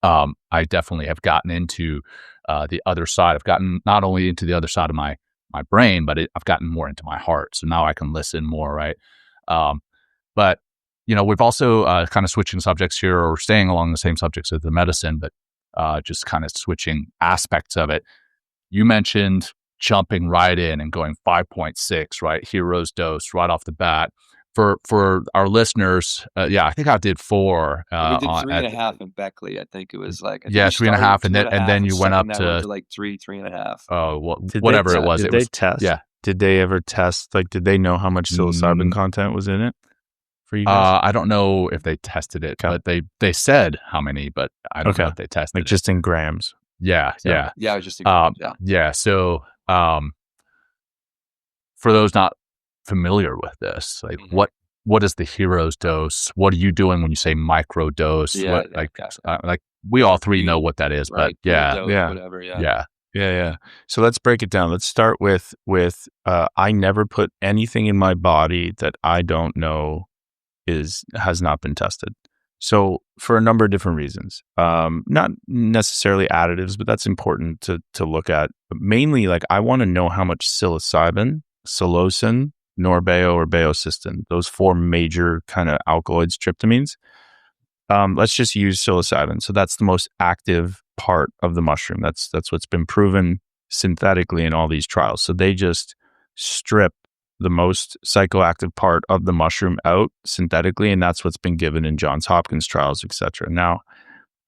I definitely have gotten into the other side. I've gotten not only into the other side of my brain, but I've gotten more into my heart. So now I can listen more, right? But we've also kind of switching subjects here, or staying along the same subjects of the medicine, but just kind of switching aspects of it. You mentioned jumping right in and going 5.6, right? Hero's dose right off the bat. For our listeners, I think I did 4. We did 3.5 in Beckley. I think it was like 3.5, and then you went up to like 3.5. Oh, well, whatever it was. Did they test? Yeah. Did they ever test? Like, did they know how much psilocybin content was in it for you guys? I don't know if they tested it, but they said how many, but I don't know if they tested like just in grams. Yeah. Yeah, it was just in grams. Yeah. So, for those not familiar with this, like what is the hero's dose? What are you doing when you say micro dose? Like we all three know what that is, right. But Whatever. Yeah. So let's break it down. Let's start with I never put anything in my body that I don't know has not been tested. So for a number of different reasons, not necessarily additives, but that's important to look at. But mainly, like I want to know how much psilocybin, psilocin, Norbeo or baeocystin, those 4 major kind of alkaloids, tryptamines, let's just use psilocybin. So that's the most active part of the mushroom. That's what's been proven synthetically in all these trials. So they just strip the most psychoactive part of the mushroom out synthetically, and that's what's been given in Johns Hopkins trials, et cetera. Now,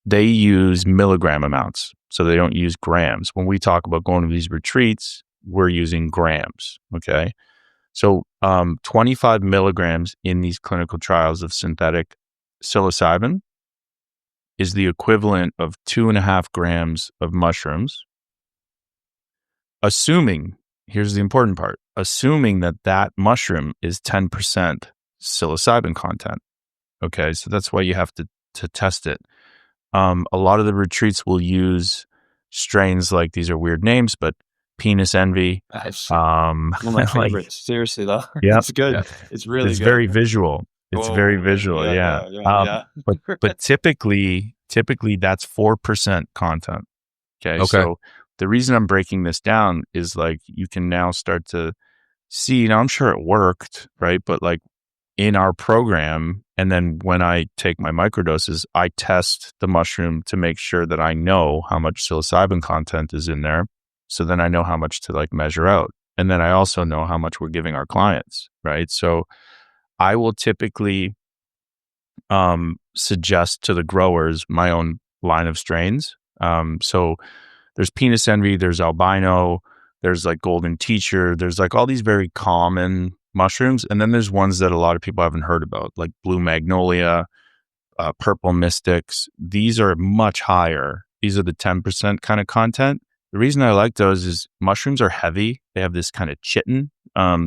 they use milligram amounts, so they don't use grams. When we talk about going to these retreats, we're using grams, okay? So 25 milligrams in these clinical trials of synthetic psilocybin is the equivalent of 2.5 grams of mushrooms, assuming, here's the important part, assuming that that mushroom is 10% psilocybin content. Okay, so that's why you have to test it. A lot of the retreats will use strains like, these are weird names, but penis envy. One of my favorites. Seriously though, Yep. it's good. Yeah. It's really It's good. very visual. It's very visual. Yeah. But typically that's 4% content. Okay. Okay. So the reason I'm breaking this down is like, you can now start to see, now I'm sure it worked, right? But like in our program, and then when I take my microdoses, I test the mushroom to make sure that I know how much psilocybin content is in there. So then I know how much to like measure out. And then I also know how much we're giving our clients, right? So I will typically suggest to the growers my own line of strains. So there's penis envy, there's albino, there's like golden teacher, there's like all these very common mushrooms. And then there's ones that a lot of people haven't heard about, like blue magnolia, purple mystics. These are much higher. These are the 10% kind of content. The reason I like those is mushrooms are heavy. They have this kind of chitin,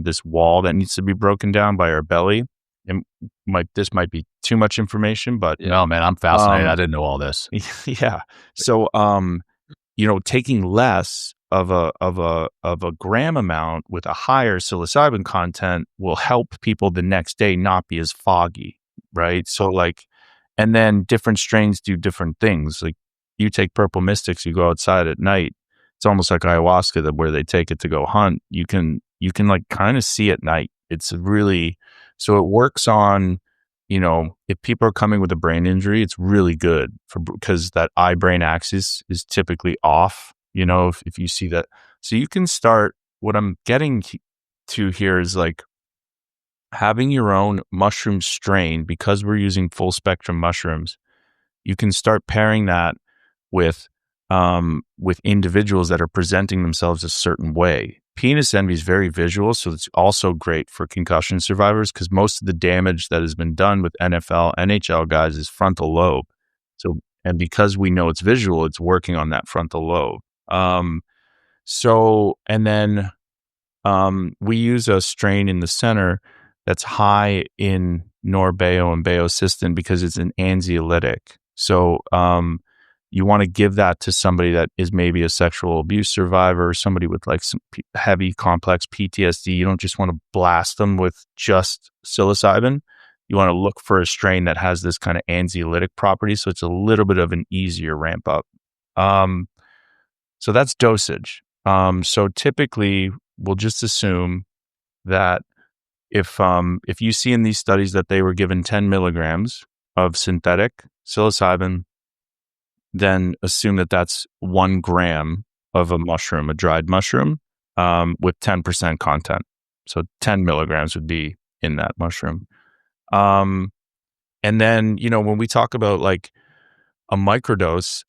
this wall that needs to be broken down by our belly. And this might be too much information, but No, man, I'm fascinated. I didn't know all this. yeah. So, taking less of a gram amount with a higher psilocybin content will help people the next day not be as foggy, right? So like, and then different strains do different things. Like you take purple mystics, you go outside at night. It's almost like ayahuasca, where they take it to go hunt. You can like kind of see at night. It's really, so it works on, if people are coming with a brain injury, it's really good because that eye brain axis is typically off, if you see that. So you can start, what I'm getting to here is like having your own mushroom strain, because we're using full spectrum mushrooms. You can start pairing that with individuals that are presenting themselves a certain way. Penis envy is very visual, so it's also great for concussion survivors because most of the damage that has been done with NFL, NHL guys is frontal lobe. So, and because we know it's visual, it's working on that frontal lobe. And then we use a strain in the center that's high in norbeo and baeocystin because it's an anxiolytic. So, you want to give that to somebody that is maybe a sexual abuse survivor, or somebody with like some heavy complex PTSD. You don't just want to blast them with just psilocybin. You want to look for a strain that has this kind of anxiolytic property. So it's a little bit of an easier ramp up. So that's dosage. So typically we'll just assume that if you see in these studies that they were given 10 milligrams of synthetic psilocybin, then assume that that's 1 gram of a mushroom, a dried mushroom, with 10% content. So 10 milligrams would be in that mushroom. And then, when we talk about like a microdose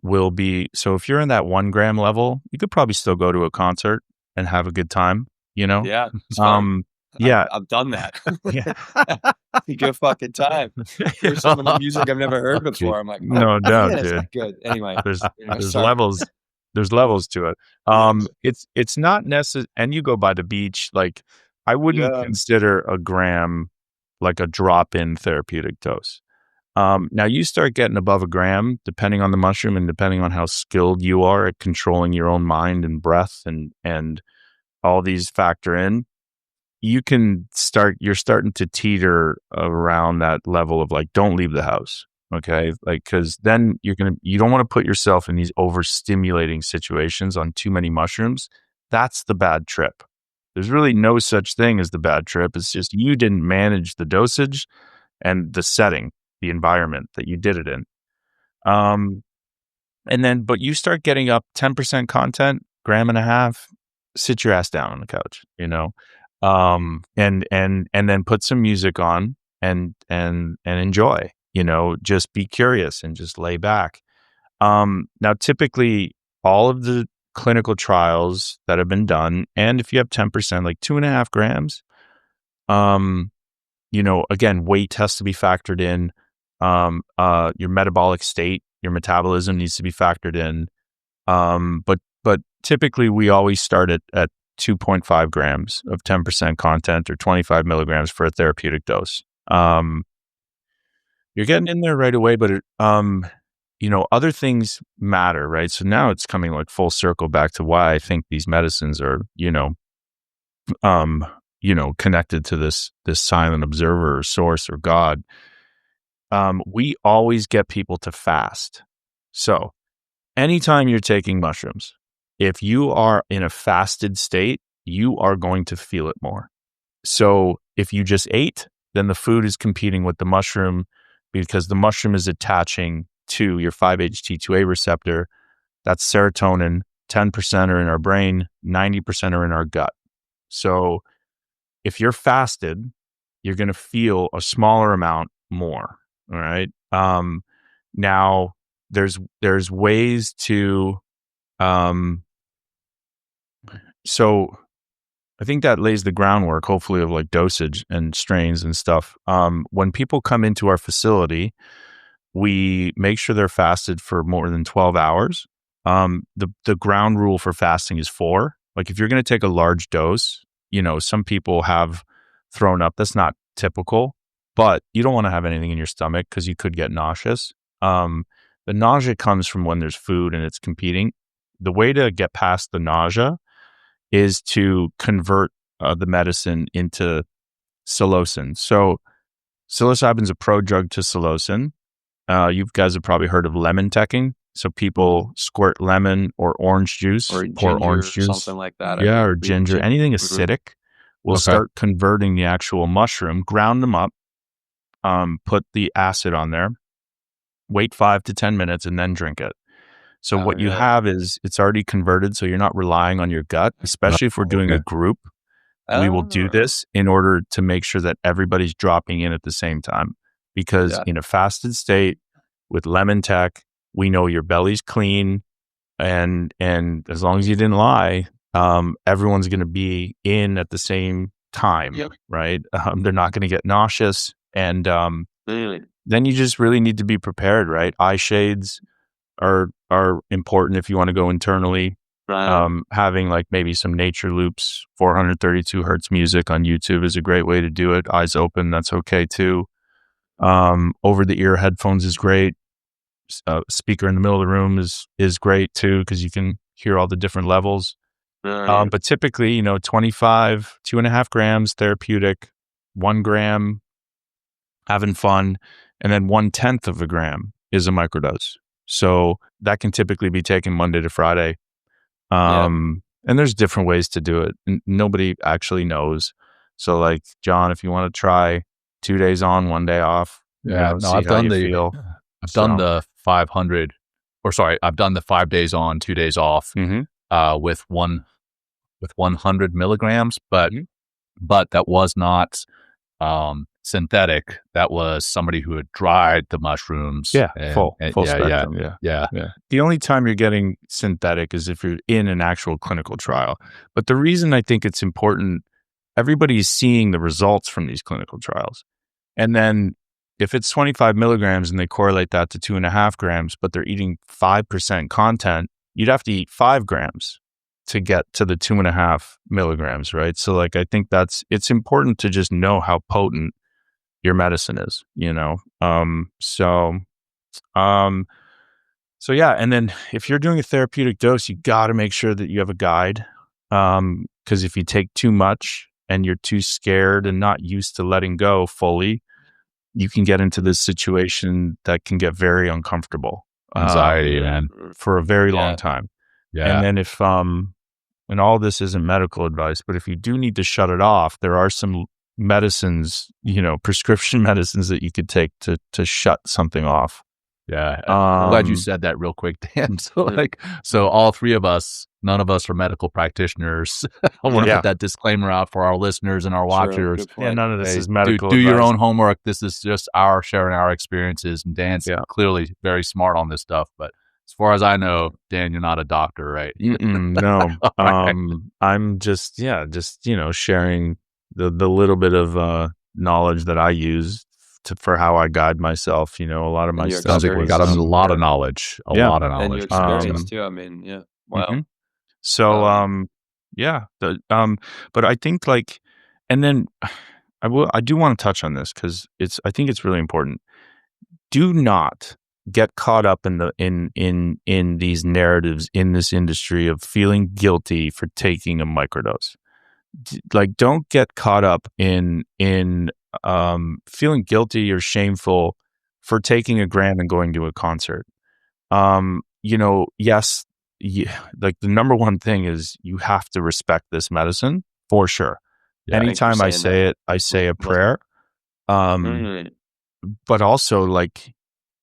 will be, so if you're in that 1 gram level, you could probably still go to a concert and have a good time, Yeah. It's fun. Yeah. I've done that. Yeah. You good fucking time. Here's some of the music I've never heard before. I'm like, no doubt, it's dude. not good. Anyway, There's levels. There's levels to it. It's not necessary. And you go by the beach, like I wouldn't consider a gram like a drop-in therapeutic dose. Now you start getting above a gram, depending on the mushroom and depending on how skilled you are at controlling your own mind and breath and all these factor in. You're starting to teeter around that level of like, don't leave the house. Okay. Like, cause then you don't want to put yourself in these overstimulating situations on too many mushrooms. That's the bad trip. There's really no such thing as the bad trip. It's just, you didn't manage the dosage and the setting. the environment that you did it in. And then, but you start getting up 10% content, gram and a half, sit your ass down on the couch, and then put some music on and enjoy, just be curious and just lay back. Now, typically all of the clinical trials that have been done, and if you have 10%, like 2.5 grams, again, weight has to be factored in. Your metabolic state, your metabolism needs to be factored in. But typically we always start at 2.5 grams of 10% content or 25 milligrams for a therapeutic dose. You're getting in there right away, but other things matter, right? So now it's coming like full circle back to why I think these medicines are, connected to this silent observer or source or God. We always get people to fast. So anytime you're taking mushrooms, if you are in a fasted state, you are going to feel it more. So if you just ate, then the food is competing with the mushroom because the mushroom is attaching to your 5-HT2A receptor. That's serotonin. 10% are in our brain, 90% are in our gut. So if you're fasted, you're going to feel a smaller amount more. All right. Now there's ways to, so I think that lays the groundwork, hopefully, of like dosage and strains and stuff. When people come into our facility, we make sure they're fasted for more than 12 hours. The ground rule for fasting is 4. Like if you're going to take a large dose, some people have thrown up. That's not typical, but you don't want to have anything in your stomach because you could get nauseous. The nausea comes from when there's food and it's competing. The way to get past the nausea is to convert the medicine into psilocin. So psilocybin is a prodrug to psilocin. You guys have probably heard of lemon teching. So people squirt lemon or orange juice or pour ginger, orange juice, something like that. yeah, or ginger, anything acidic will start converting the actual mushroom, ground them up, put the acid on there, wait 5 to 10 minutes, and then drink it. So what you have is it's already converted, so you're not relying on your gut, especially if we're doing a group. We will do this in order to make sure that everybody's dropping in at the same time. Because in a fasted state with lemon tech, we know your belly's clean, and as long as you didn't lie, everyone's going to be in at the same time, right? They're not going to get nauseous, and then you just really need to be prepared, right? Eye shades are important if you want to go internally. Having like maybe some nature loops, 432 hertz music on YouTube is a great way to do it. Eyes open, that's okay too. Over the ear headphones is great. Speaker in the middle of the room is great too, because you can hear all the different levels. But typically, 25, 2.5 grams therapeutic, 1 gram having fun, and then 1/10 of a gram is a microdose. So that can typically be taken Monday to Friday. And there's different ways to do it. Nobody actually knows. So like, John, if you want to try 2 days on, 1 day off, I've done the 500, or sorry, I've done the 5 days on, 2 days off, with 100 milligrams, but that was not synthetic. That was somebody who had dried the mushrooms. Full spectrum. Yeah. The only time you're getting synthetic is if you're in an actual clinical trial. But the reason I think it's important, everybody's seeing the results from these clinical trials. And then if it's 25 milligrams and they correlate that to 2.5 grams, but they're eating 5% content, you'd have to eat 5 grams to get to the 2.5 milligrams, right? So like, I think it's important to just know how potent your medicine is, so yeah. And then if you're doing a therapeutic dose, you got to make sure that you have a guide. Because if you take too much and you're too scared and not used to letting go fully, you can get into this situation that can get very uncomfortable. Anxiety, man. For a very long time. Yeah. And then and all this isn't medical advice, but if you do need to shut it off, there are some medicines, prescription medicines that you could take to shut something off. Yeah. I'm glad you said that real quick, Dan. So all three of us, none of us are medical practitioners. I want to put that disclaimer out for our listeners and our watchers. Yeah, none of this is medical do your advice. own homework. This is just our sharing our experiences. And Dan's clearly very smart on this stuff. But as far as I know, Dan, you're not a doctor, right? No. I'm just sharing the little bit of knowledge that I use for how I guide myself. A lot of my stuff. Sounds like we got a lot of knowledge. A lot of knowledge. And your experience too. I mean, yeah. Wow. Mm-hmm. So, but I think and then I do want to touch on this because I think it's really important. Do not get caught up in these narratives in this industry of feeling guilty for taking a microdose. Don't get caught up in feeling guilty or shameful for taking $1,000 and going to a concert. Yes, the number one thing is you have to respect this medicine for sure. Yeah, anytime I say it, I say a prayer. But also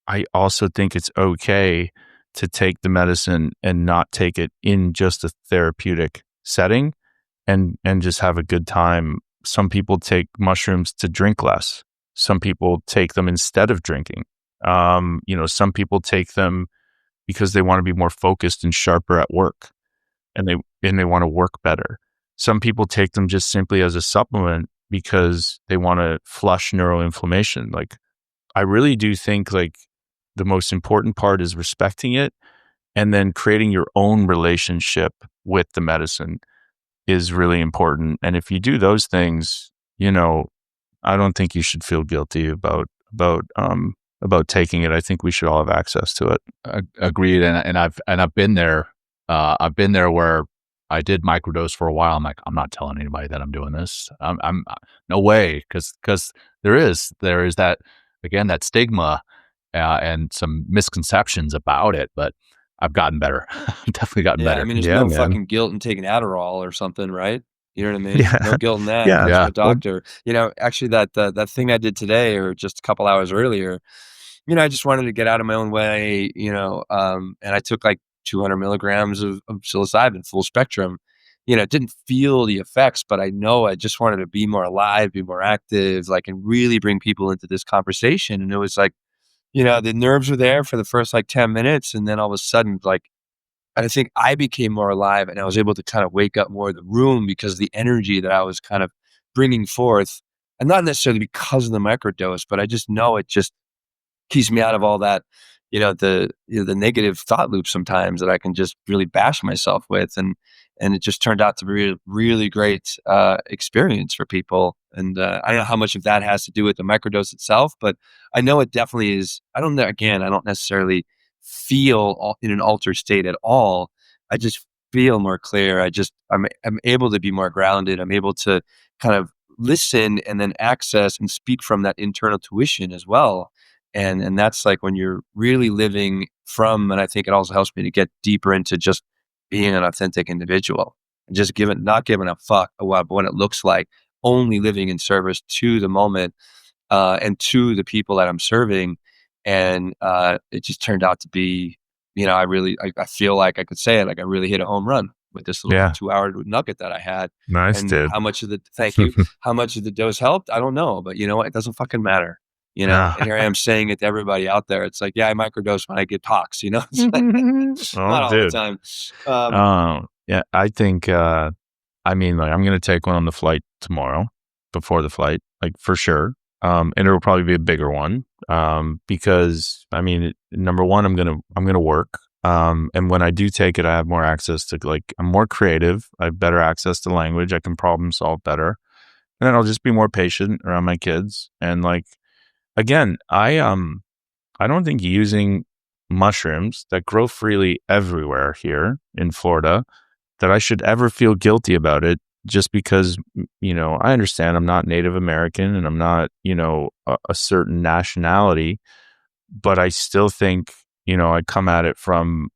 I also think it's okay to take the medicine and not take it in just a therapeutic setting and just have a good time. Some people take mushrooms to drink less. Some people take them instead of drinking. Some people take them because they want to be more focused and sharper at work and they want to work better. Some people take them just simply as a supplement because they want to flush neuroinflammation. I really do think the most important part is respecting it and then creating your own relationship with the medicine is really important. And if you do those things, I don't think you should feel guilty about taking it. I think we should all have access to it. Agreed. And I've been there. I've been there where I did microdose for a while. I'm like, I'm not telling anybody that I'm doing this. I'm no way. Cause there is that, again, that stigma, and some misconceptions about it, but I've gotten better. I've definitely gotten better. I mean, there's no fucking guilt in taking Adderall or something, right? You know what I mean? Yeah. No guilt in that. Yeah. A doctor. Actually that thing I did today or just a couple hours earlier, I just wanted to get out of my own way, and I took 200 milligrams of psilocybin, full spectrum. Didn't feel the effects, but I know I just wanted to be more alive, be more active, and really bring people into this conversation. And it was the nerves were there for the first 10 minutes. And then all of a sudden, I think I became more alive and I was able to kind of wake up more of the room because of the energy that I was kind of bringing forth. And not necessarily because of the microdose, but I just know it just keeps me out of all that, the negative thought loop sometimes that I can just really bash myself with. And it just turned out to be a really great experience for people. And I don't know how much of that has to do with the microdose itself, but I know it definitely is. I don't necessarily feel in an altered state at all. I just feel more clear. I'm able to be more grounded. I'm able to kind of listen and then access and speak from that internal tuition as well. And that's when you're really living from, and I think it also helps me to get deeper into just being an authentic individual and just not giving a fuck about what it looks like, only living in service to the moment and to the people that I'm serving. And it just turned out to be, I feel like I could say it, I really hit a home run with this little 2-hour nugget that I had. Nice, and dude. How much of the dose helped? I don't know, but you know what? It doesn't fucking matter. And here I am saying it to everybody out there. It's I microdose when I get talks, It's not all the time. Yeah, I think, I'm going to take one on the flight tomorrow before the flight, for sure. And it'll probably be a bigger one. Because number one, I'm going to work. And when I do take it, I have more access to I'm more creative. I have better access to language. I can problem solve better. And then I'll just be more patient around my kids. And again, I don't think using mushrooms that grow freely everywhere here in Florida, that I should ever feel guilty about it just because, I understand I'm not Native American and I'm not, a certain nationality, but I still think, I come at it from,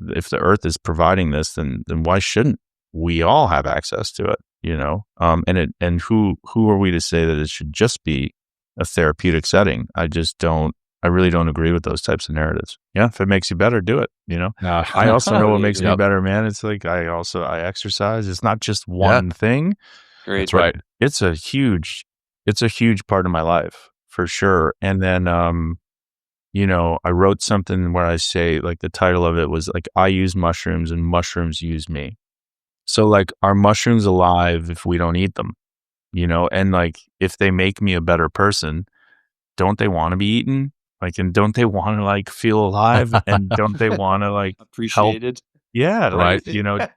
if the earth is providing this, then why shouldn't we all have access to it? And who are we to say that it should just be a therapeutic setting? I really don't agree with those types of narratives. Yeah, if it makes you better, do it. I also know what makes me better, man. It's like I exercise. It's not just one thing. Great. That's right. It's a huge part of my life for sure. And then I wrote something where I say, like, the title of it was like, I use mushrooms and mushrooms use me. So, like, are mushrooms alive if we don't eat them? And like, if they make me a better person, don't they want to be eaten? Like, and don't they want to like feel alive? And don't they want to like Appreciated? Yeah, Right. like,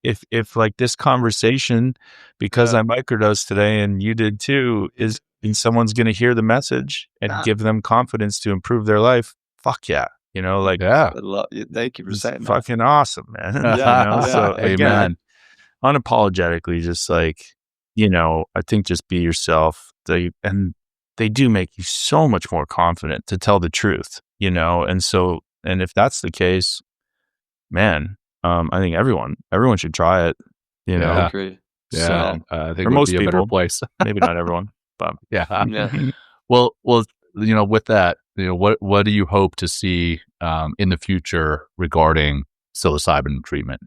if like this conversation, because I microdosed today and you did too, and someone's going to hear the message and give them confidence to improve their life. Fuck yeah. Like, I love you. Thank you for it's saying that. fucking awesome, man. So again, unapologetically, just like, I think just be yourself. They do make you so much more confident to tell the truth, and if that's the case, man, I think everyone should try it, Yeah. I agree. Yeah. So, I think for it would most be a better people. place. maybe not everyone, but Yeah. yeah. Well, with that, what do you hope to see in the future regarding psilocybin treatment?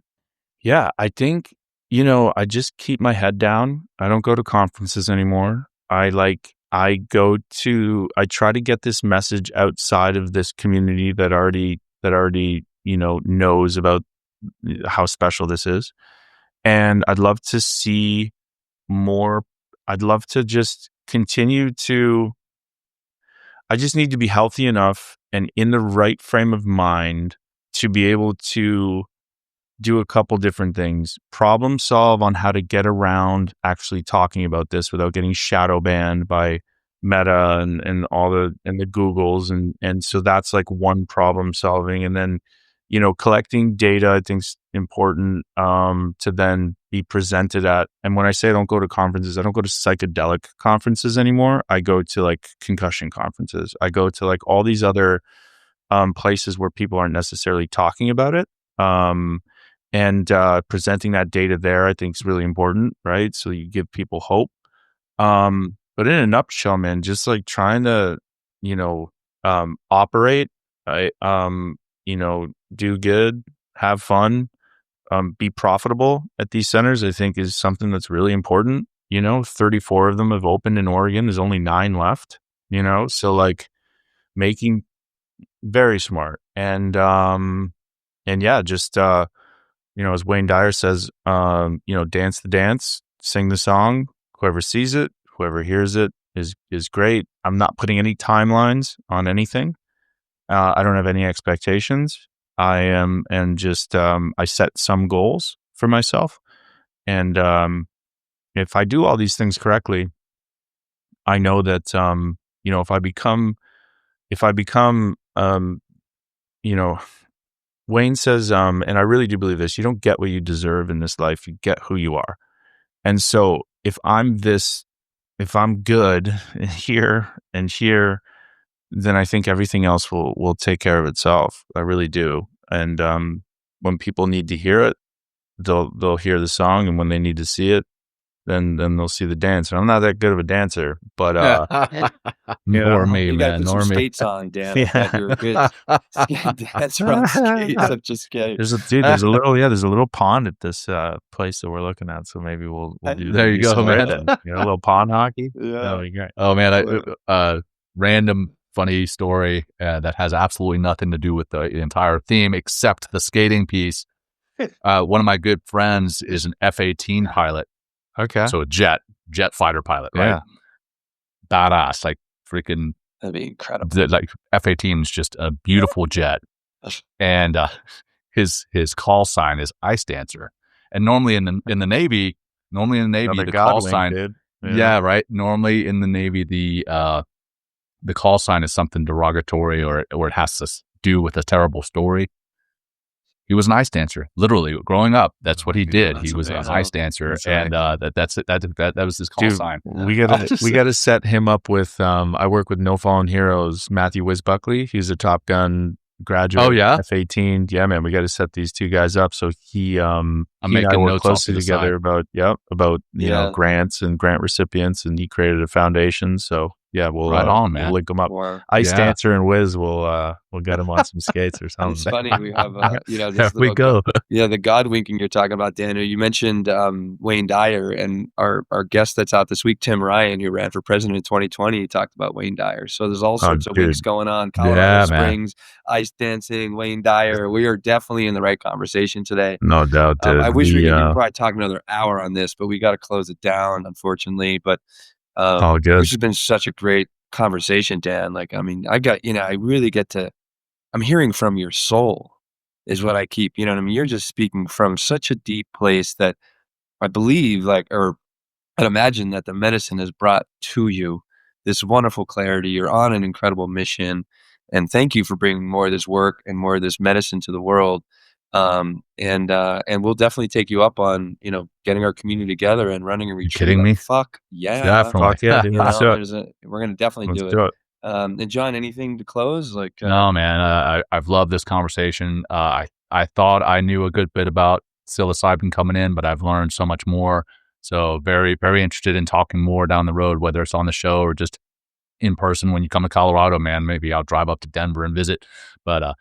yeah, I think, I just keep my head down. I don't go to conferences anymore. I try to get this message outside of this community that already, knows about how special this is. And I'd love to see more. I'd love to just continue to, I just need to be healthy enough and in the right frame of mind to be able to do a couple different things, problem solve on how to get around actually talking about this without getting shadow banned by Meta and all the Googles. And so that's like one problem solving. And then, collecting data, I think is important, to then be presented at. And when I say I don't go to conferences, I don't go to psychedelic conferences anymore. I go to like concussion conferences. I go to like all these other, places where people aren't necessarily talking about it. And presenting that data there, I think, is really important, right? So you give people hope. But in a nutshell, man, just like trying to, operate, do good, have fun, be profitable at these centers, I think is something that's really important. 34 of them have opened in Oregon. There's only 9 left, so like making very smart. And yeah, just, as Wayne Dyer says, dance the dance, sing the song. Whoever sees it, whoever hears it is great. I'm not putting any timelines on anything. I don't have any expectations. I am, and just, I set some goals for myself. And if I do all these things correctly, I know that, if I become, Wayne says, and I really do believe this, you don't get what you deserve in this life, you get who you are. And so if I'm good here and here, then I think everything else will take care of itself. I really do. And when people need to hear it, they'll hear the song, and when they need to see it, then they'll see the dance. And I'm not that good of a dancer, but Nor me, You gotta man. put Nor some me. skates on, Dan. I thought you were a good dancer on skates. I'm just kidding. there's a little pond at this place that we're looking at, so maybe we'll do. There you go, some man. ribbon, a little pond hockey. Yeah. That'll be great. Oh man, random funny story that has absolutely nothing to do with the entire theme except the skating piece. One of my good friends is an F-18 pilot. Okay. So a jet fighter pilot, right? Yeah. Badass, like freaking, That'd be incredible. like F-18 is just a beautiful jet. And his call sign is ice dancer. And normally in the Navy, Another the God call wink, sign, dude. yeah, right. Normally in the Navy, the call sign is something derogatory or it has to do with a terrible story. He was an ice dancer, literally growing up. That's what he did. He was an ice dancer, and that's it. That was his call sign. We gotta set him up with. I work with No Fallen Heroes, Matthew Wisbuckley. He's a Top Gun graduate. Oh, yeah? F-18. Yeah, man, we got to set these two guys up. So he and I making work notes off closely to the together side. about you know, grants and grant recipients, and he created a foundation. So yeah, we'll Right on, we'll man. link them up. Wow. Ice Yeah. Dancer and Wiz will get him on some skates or something. It's funny. We have, There this we little, go. the God winking you're talking about, Daniel. You mentioned Wayne Dyer, and our guest that's out this week, Tim Ryan, who ran for president in 2020, he talked about Wayne Dyer. So there's all sorts of winks going on. Colorado Yeah, man. Springs, ice dancing, Wayne Dyer. We are definitely in the right conversation today. No doubt, dude. I wish we could probably talk another hour on this, but we got to close it down, unfortunately. But all good. this has been such a great conversation, Dan. Like, I mean, I really get to, I'm hearing from your soul is what I keep, you know what I mean? You're just speaking from such a deep place that I believe, like, or I'd imagine that the medicine has brought to you this wonderful clarity. You're on an incredible mission. And thank you for bringing more of this work and more of this medicine to the world. And we'll definitely take you up on, getting our community together and running a retreat. kidding me? Fuck yeah. Definitely. Fuck yeah, dude. Let's do it. We're going to definitely Let's do do it. it. And John, anything to close? Like, No, man. I've loved this conversation. I thought I knew a good bit about psilocybin coming in, but I've learned so much more. So very, very interested in talking more down the road, whether it's on the show or just in person when you come to Colorado, man. Maybe I'll drive up to Denver and visit. But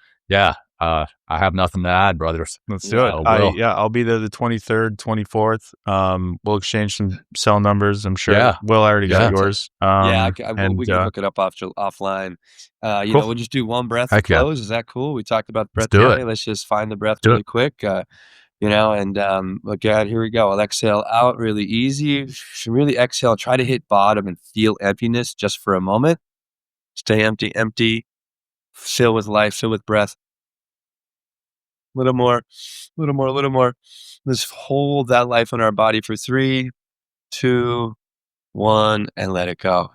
I have nothing to add, brothers. Let's do it. I'll be there the 23rd, 24th. We'll exchange some cell numbers. I'm sure. Yeah. Will already got yours. we can hook it up offline. Cool. We'll just do one breath to close. Is that cool? We talked about breath today. Let's just find the breath really quick. Look at, here we go. I'll exhale out really easy. Really exhale. Try to hit bottom and feel emptiness just for a moment. Stay empty. Fill with life, fill with breath. Little more. Let's hold that life in our body for 3, 2, 1, and let it go.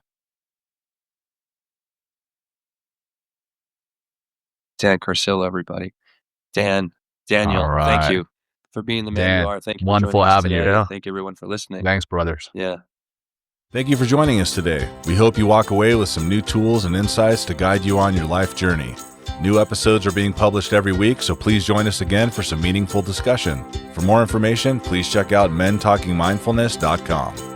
Dan Carcillo, everybody. Daniel, thank you for being the man you are. Thank you. Wonderful having you. Yeah. Thank you, everyone, for listening. Thanks, brothers. Yeah. Thank you for joining us today. We hope you walk away with some new tools and insights to guide you on your life journey. New episodes are being published every week, so please join us again for some meaningful discussion. For more information, please check out mentalkingmindfulness.com.